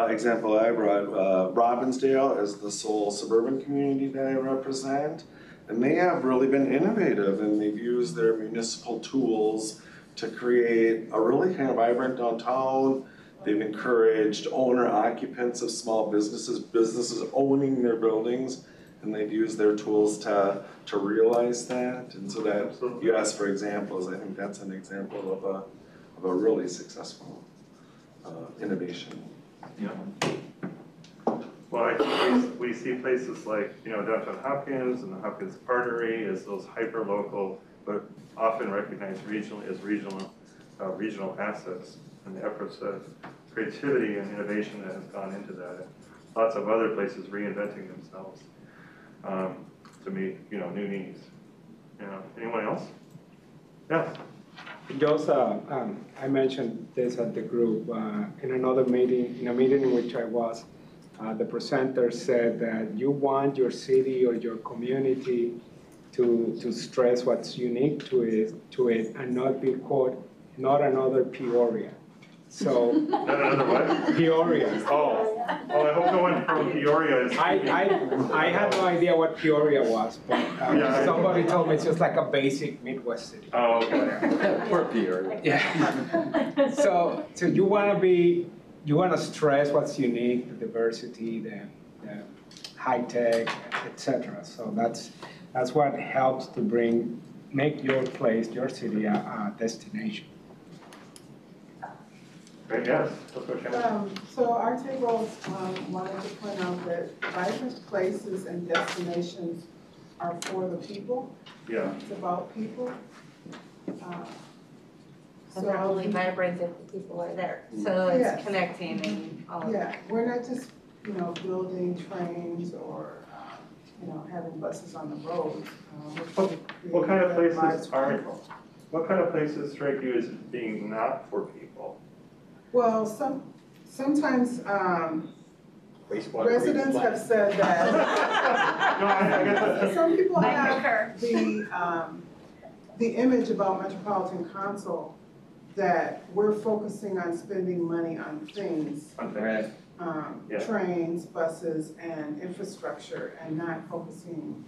example I brought, Robbinsdale is the sole suburban community that I represent. And they have really been innovative, and they've used their municipal tools to create a really kind of vibrant downtown. They've encouraged owner occupants of small businesses owning their buildings, and they've used their tools to realize that. And so that, you asked for examples, I think that's an example of a really successful innovation. Yeah. Well, I think we see places like, you know, downtown Hopkins and the Hopkins Artery as those hyper-local, but often recognized regionally as regional assets, and the efforts of creativity and innovation that has gone into that. And lots of other places reinventing themselves to meet, you know, new needs. You know, anyone else? Yeah. Just, I mentioned this at the group in another meeting, in a meeting in which I was. The presenter said that you want your city or your community to stress what's unique to it and not be called, not another Peoria. So. Not another what? Peoria. Oh, I hope no one from Peoria is. I had no idea what Peoria was, but somebody told me it's just like a basic Midwest city. Oh, okay. Poor Peoria. Yeah. So you want to stress what's unique, the diversity, the high tech, etc. So that's what helps to make your place, your city, a destination. Great, yes. So our tables wanted to point out that vibrant places and destinations are for the people. Yeah. It's about people. And they're only vibrant if the people are there. So it's Yes. connecting and all of that. Yeah, we're not just, you know, building trains or, you know, having buses on the roads. What kind of places lives for aren't? people. What kind of places strike you as being not for people? Well, sometimes residents have said that. No, I guess that's. Some people I have concur. the image about Metropolitan Council that we're focusing on spending money on things, Okay. Yeah. trains, buses, and infrastructure, and not focusing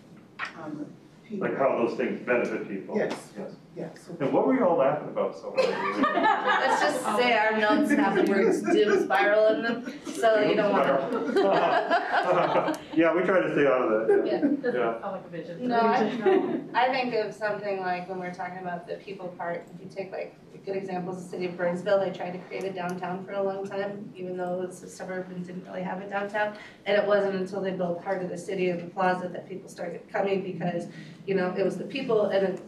on the people. Like how those things benefit people. Yes. Yes. Yes. And what were you all laughing about so much? Let's just say our notes have the words dim spiral in them, so you don't want to. Yeah, we try to stay out of that. Yeah. Doesn't Yeah. sound like a vision. No, I think of something like when we're talking about the people part, if you take like good examples, the city of Burnsville, they tried to create a downtown for a long time, even though it was a suburb and didn't really have a downtown. And it wasn't until they built part of the city of the plaza that people started coming because, you know, it was the people, and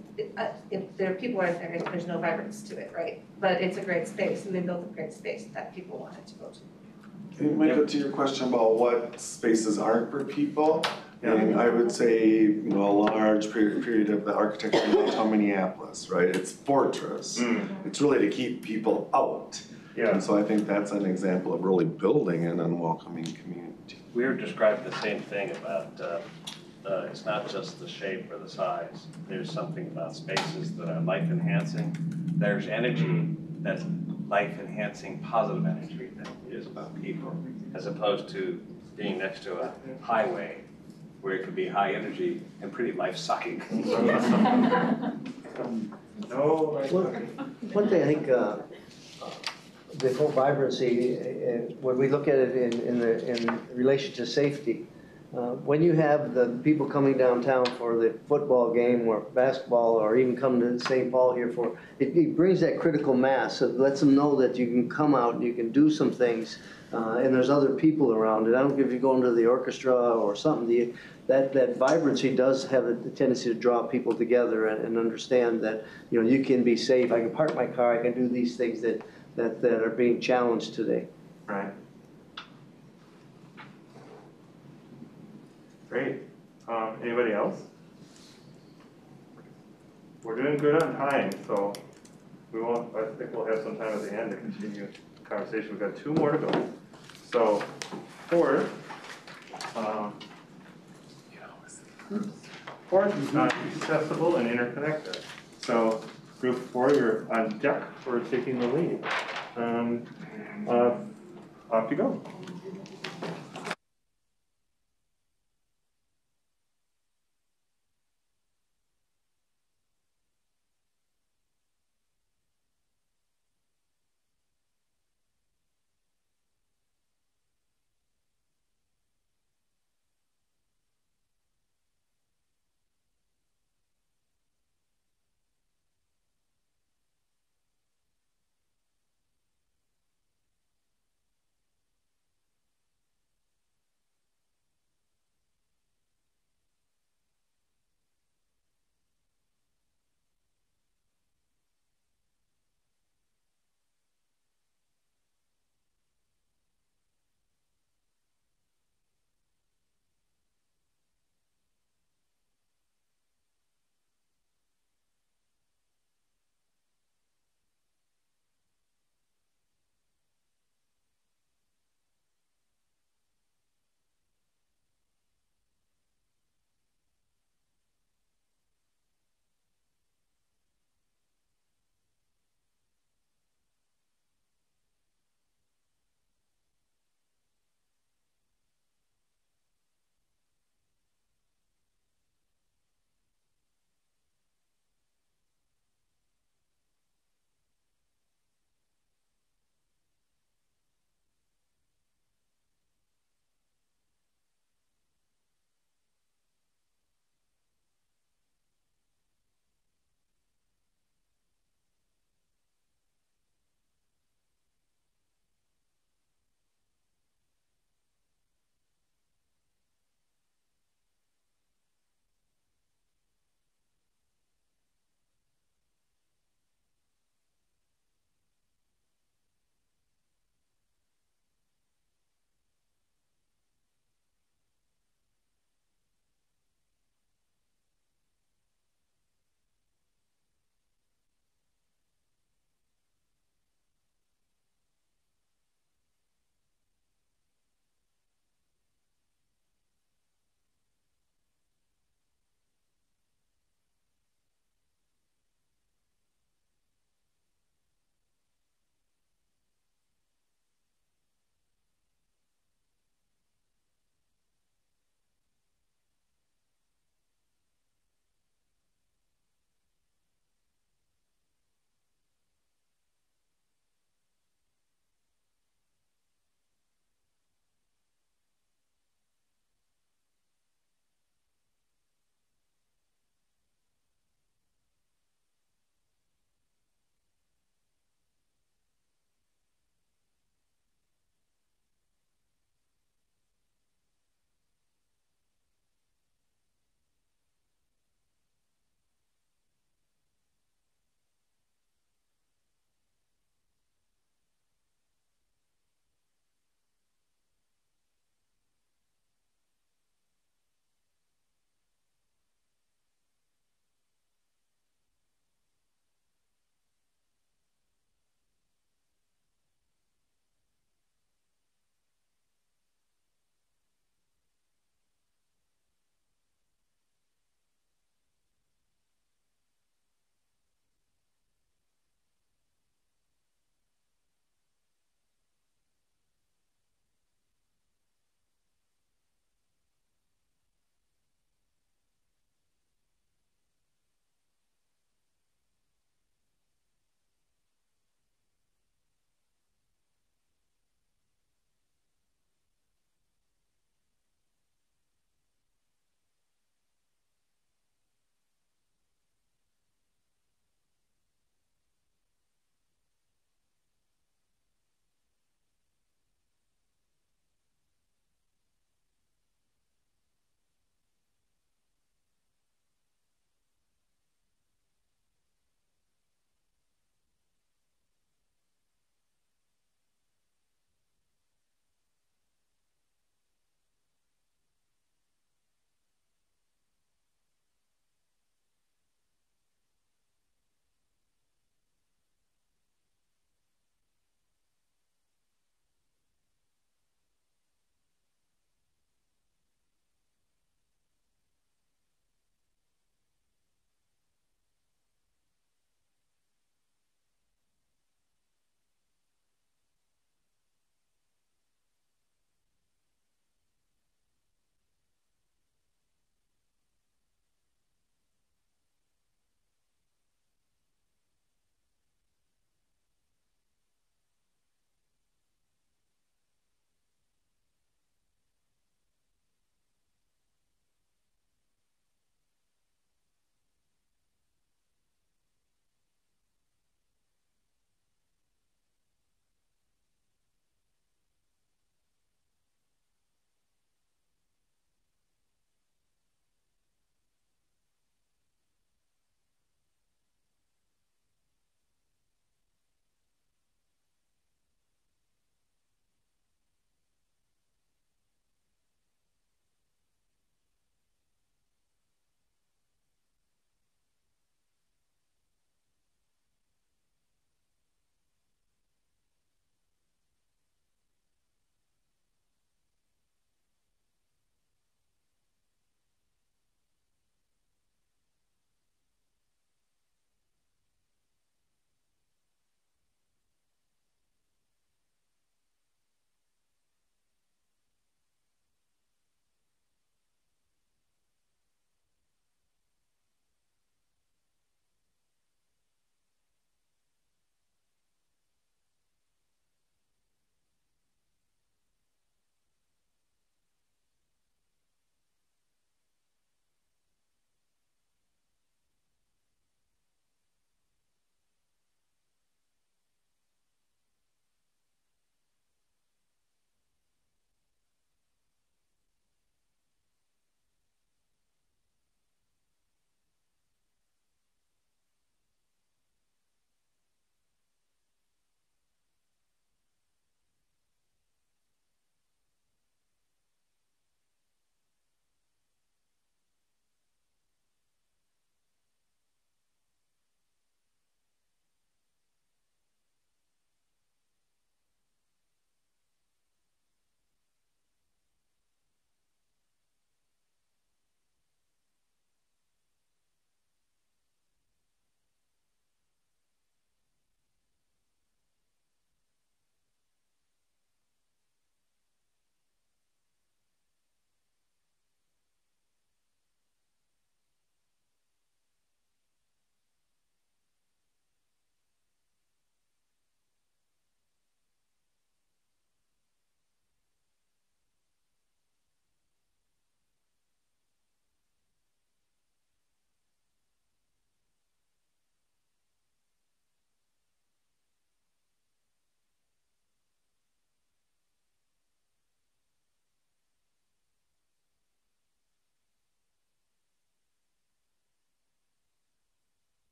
if their people aren't there, there's no vibrance to it, right? But it's a great space, and they built a great space that people wanted to go to. And Michael, to your question about what spaces aren't for people, and I would say, you know, a large period of the architecture in downtown Minneapolis, right? It's fortress. It's really to keep people out. Yeah. And so I think that's an example of really building an unwelcoming community. We were describing the same thing about, it's not just the shape or the size. There's something about spaces that are life enhancing. There's energy that's life enhancing, positive energy that is about people, as opposed to being next to a highway where it could be high energy and pretty life sucking. No. One thing I think, the whole vibrancy, when we look at it in relation to safety, when you have the people coming downtown for the football game or basketball or even come to St. Paul here for, it brings that critical mass. It lets them know that you can come out and you can do some things and there's other people around it. I don't care if you go into the orchestra or something, that vibrancy does have a tendency to draw people together and understand that, you know, you can be safe. I can park my car, I can do these things that are being challenged today. Right. Great. Anybody else? We're doing good on time, so I think we'll have some time at the end to continue the conversation. We've got 2 more to go. So, fourth is accessible and interconnected. So group 4, you're on deck for taking the lead. Off you go.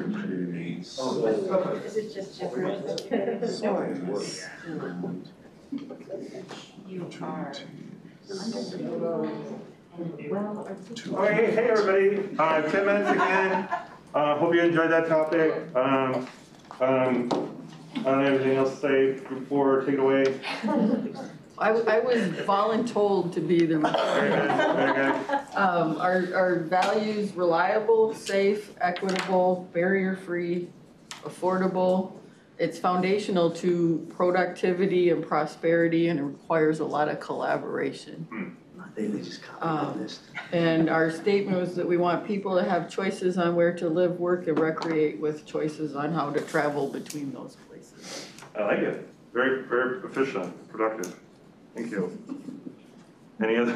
Is it just gibberish? You are. Oh, hey, everybody. 10 minutes again. Hope you enjoyed that topic. I don't have anything else to say before, take it away. I was voluntold to be the Very good, very good. Our values: reliable, safe, equitable, barrier-free, affordable. It's foundational to productivity and prosperity, and it requires a lot of collaboration. They just copied this. And our statement was that we want people to have choices on where to live, work, and recreate, with choices on how to travel between those places. I like it. Very, very efficient, productive. Thank you. Anyone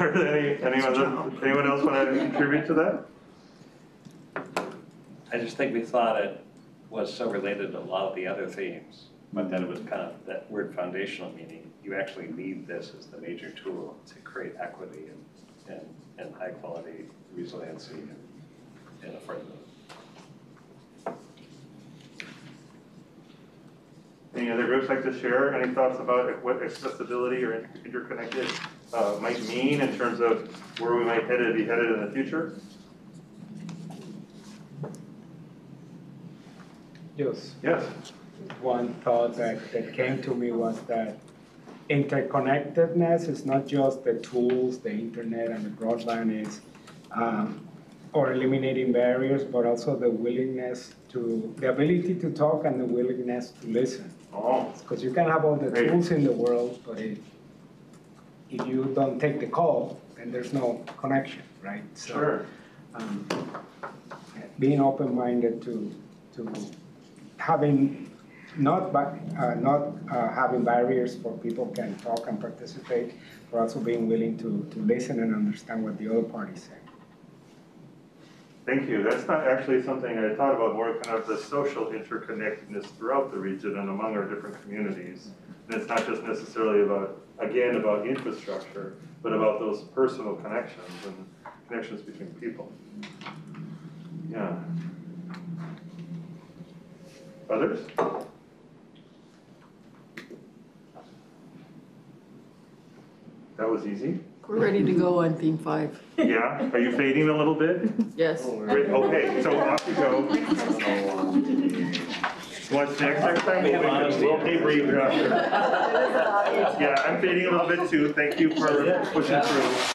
else want to contribute to that? I just think we thought it was so related to a lot of the other themes, but that it was kind of that word foundational, meaning you actually need this as the major tool to create equity and high quality resiliency and affordability. Any other groups like to share any thoughts about what accessibility or interconnected might mean in terms of where we might be headed in the future? Yes. Yes. One thought that came to me was that interconnectedness is not just the tools, the internet and the broadband is, or eliminating barriers, but also the ability to talk and the willingness to listen. Oh. Because you can have all the tools in the world, but if you don't take the call, then there's no connection, right? So, Sure. Being open-minded to having not having barriers for people can talk and participate, but also being willing to listen and understand what the other party is saying. Thank you. That's not actually something I thought about, more kind of the social interconnectedness throughout the region and among our different communities. And it's not just necessarily about infrastructure, but about those personal connections and connections between people. Yeah. Others? That was easy. We're ready to go on theme 5. Yeah, are you fading a little bit? Yes. Great. Okay, so off you go. What's next time? We'll debrief after. Yeah, I'm fading a little bit too. Thank you for pushing through.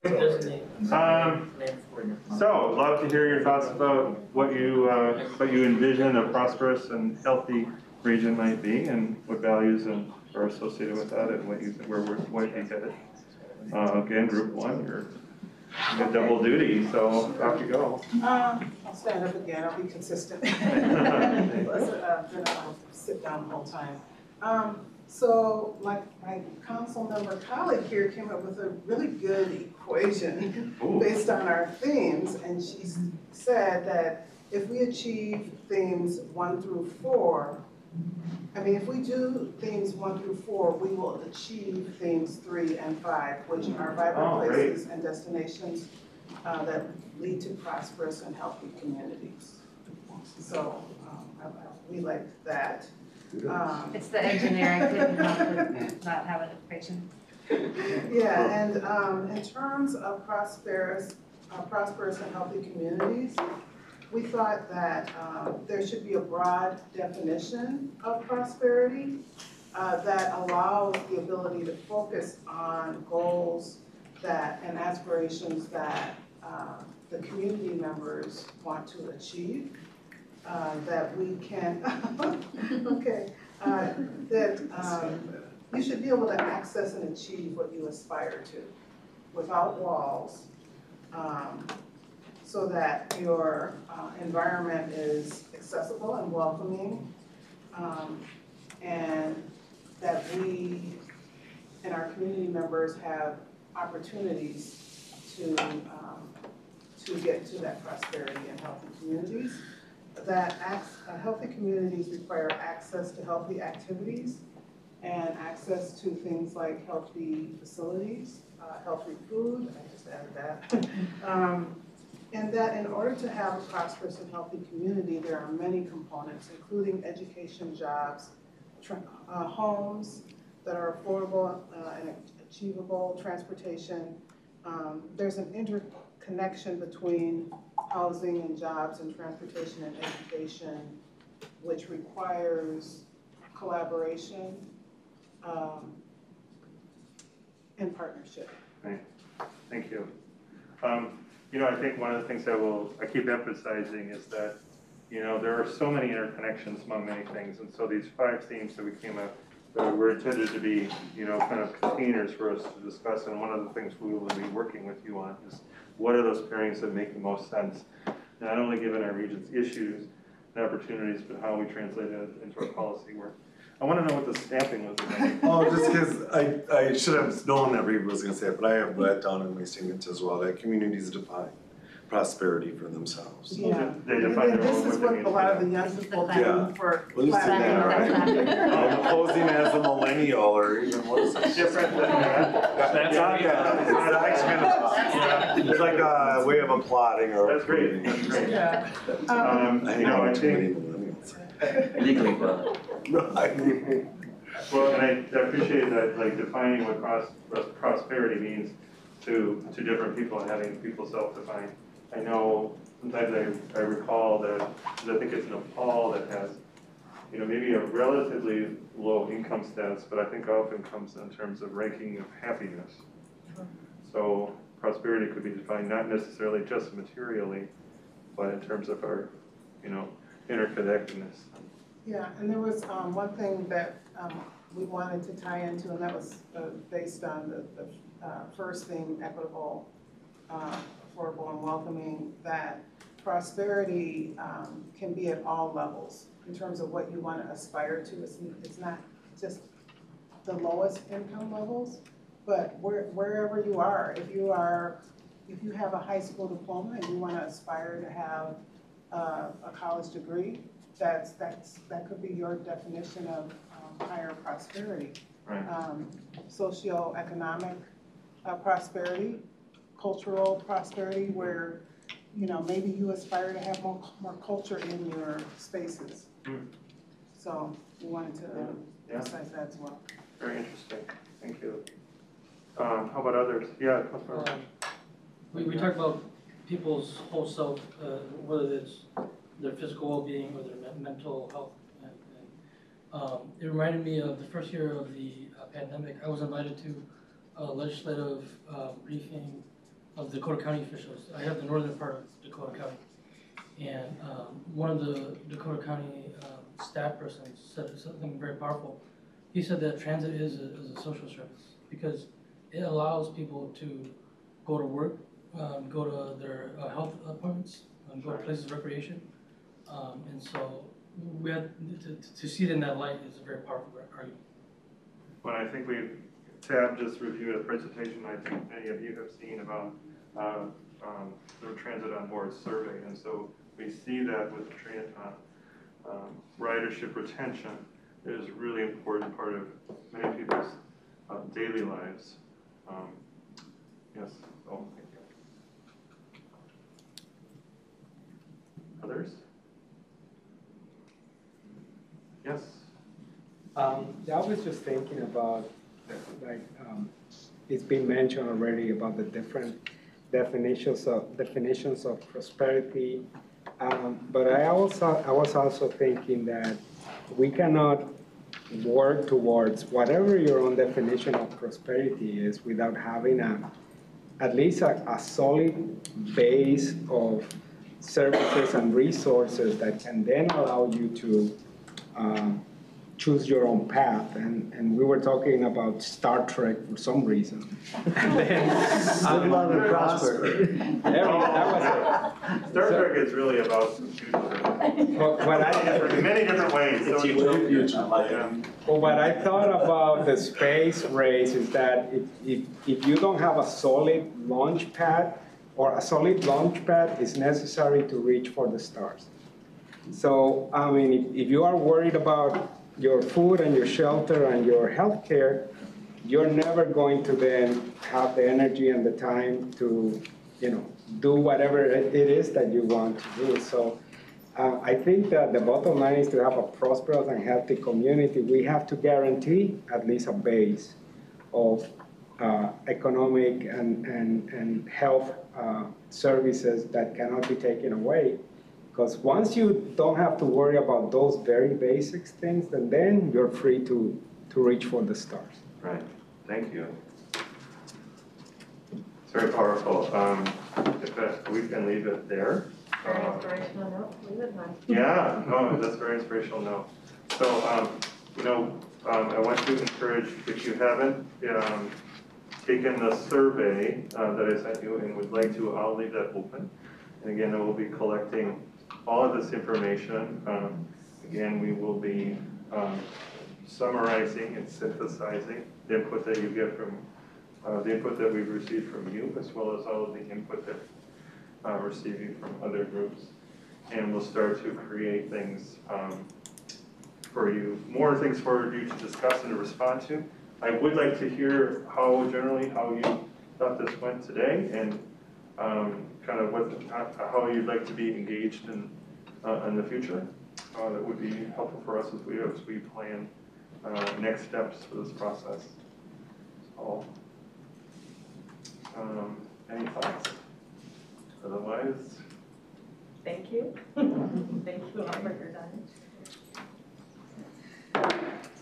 So, love to hear your thoughts about what you envision a prosperous and healthy region might be, and what values are associated with that, and what you think where might be headed. Again, group one, you're double duty, so off you go. I'll stand up again, I'll be consistent. Then I'll sit down the whole time. So my council member colleague here came up with a really good equation based on our themes, and she said that if we achieve themes 1 through 4, if we do themes 1 through 4, we will achieve themes 3 and 5, which are vibrant places and destinations that lead to prosperous and healthy communities. So we liked that. It's the engineering couldn't help with not having an equation. Yeah, and in terms of prosperous and healthy communities, we thought that there should be a broad definition of prosperity that allows the ability to focus on goals and aspirations that the community members want to achieve. That we can, you should be able to access and achieve what you aspire to without walls, so that your environment is accessible and welcoming, and that we and our community members have opportunities to get to that prosperity and healthy communities. That healthy communities require access to healthy activities and access to things like healthy facilities, healthy food, I just added that. And that in order to have a prosperous and healthy community, there are many components, including education, jobs, homes that are affordable and achievable, transportation. There's an interconnection between housing and jobs and transportation and education, which requires collaboration and partnership. Right. Thank you. I think one of the things I keep emphasizing is that, there are so many interconnections among many things, and so these 5 themes that we came up were intended to be, kind of containers for us to discuss, and one of the things we will be working with you on is what are those pairings that make the most sense, not only given our region's issues and opportunities, but how we translate it into our policy work. I want to know what the stamping was about. Oh, just because I should have known that Reed was going to say it, but I have that down in my statement as well, that communities define prosperity for themselves. Yeah, They define their this own is what what they a mean. lot of the young people do Yeah. for Well, you said that, platinum. right? I'm posing as a millennial or even worse. Different than that. That's It's actually it's like a way of applauding or That's great. approving. That's great. Yeah. I hang out I with too many think, millennials. Legally, but. Right. well, and I appreciate that, defining what prosperity means to different people and having people self-define. I know sometimes I recall that, I think it's Nepal that has, maybe a relatively low income status, but I think often comes in terms of ranking of happiness. So prosperity could be defined not necessarily just materially, but in terms of our, interconnectedness. Yeah, and there was one thing that we wanted to tie into, and that was based on the first thing, equitable, affordable, and welcoming, that prosperity can be at all levels in terms of what you want to aspire to. It's not just the lowest income levels, but wherever you are. If you have a high school diploma and you want to aspire to have a college degree, that could be your definition of higher prosperity. Right. Socioeconomic prosperity, cultural prosperity, where maybe you aspire to have more culture in your spaces. So we wanted to emphasize that as well. Very interesting. Thank you. How about others? Yeah. We talk about people's whole self, whether it's their physical well-being or their mental health. It reminded me of the first year of the pandemic. I was invited to a legislative briefing of Dakota County officials. I have the northern part of Dakota County. And one of the Dakota County staff persons said something very powerful. He said that transit is a social service because it allows people to go to work, go to their health appointments, go to places of recreation. And so we have to see it in that light is a very powerful argument. But I think Tab just reviewed a presentation I think many of you have seen about the Transit on Board survey. And so we see that with ridership retention is a really important part of many people's daily lives. Yes, oh, thank you. Others? Yes? I was just thinking about, like, it's been mentioned already about the different definitions of prosperity. But I was also thinking that we cannot work towards whatever your own definition of prosperity is without having at least a solid base of services and resources that can then allow you to choose your own path. And we were talking about Star Trek for some reason. And then, Live long and prosper. That was it. Star Trek is really about some future. In many different ways. It's future. Well, what I thought about the space race is that if you don't have a solid launch pad, or a solid launch pad is necessary to reach for the stars. So, I mean, if you are worried about your food and your shelter and your health care, you're never going to then have the energy and the time to, do whatever it is that you want to do. So I think that the bottom line is to have a prosperous and healthy community. We have to guarantee at least a base of economic and health services that cannot be taken away. Because once you don't have to worry about those very basic things, then you're free to reach for the stars. Right. Thank you. It's very powerful. If we can leave it there. Very inspirational note. Leave it on. Yeah, no, that's a very inspirational note. So, I want to encourage, if you haven't taken the survey that I sent you and would like to, I'll leave that open. And again, I will be collecting all of this information. Again, we will be summarizing and synthesizing the input that you get from, the input that we've received from you, as well as all of the input that we're receiving from other groups. And we'll start to create things for you, more things for you to discuss and to respond to. I would like to hear how you thought this went today, and kind of how you'd like to be engaged in the future. That would be helpful for us as we plan next steps for this process. So, any thoughts? Otherwise, Thank you. Thank you all for your time.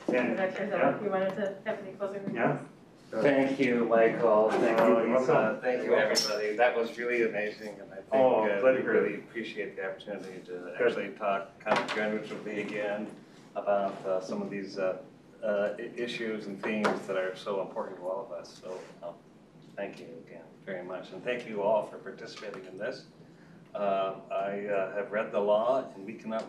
and You wanted to have any closing remarks? yeah. Thank you, Michael. Thank Oh, you, you're Lisa. welcome. Thank you, everybody. That was really amazing, and I think glad to we hear it. really appreciate the opportunity to actually talk kind of granularly again about some of these issues and themes that are so important to all of us. So thank you again very much, and thank you all for participating in this. I have read the law, and we cannot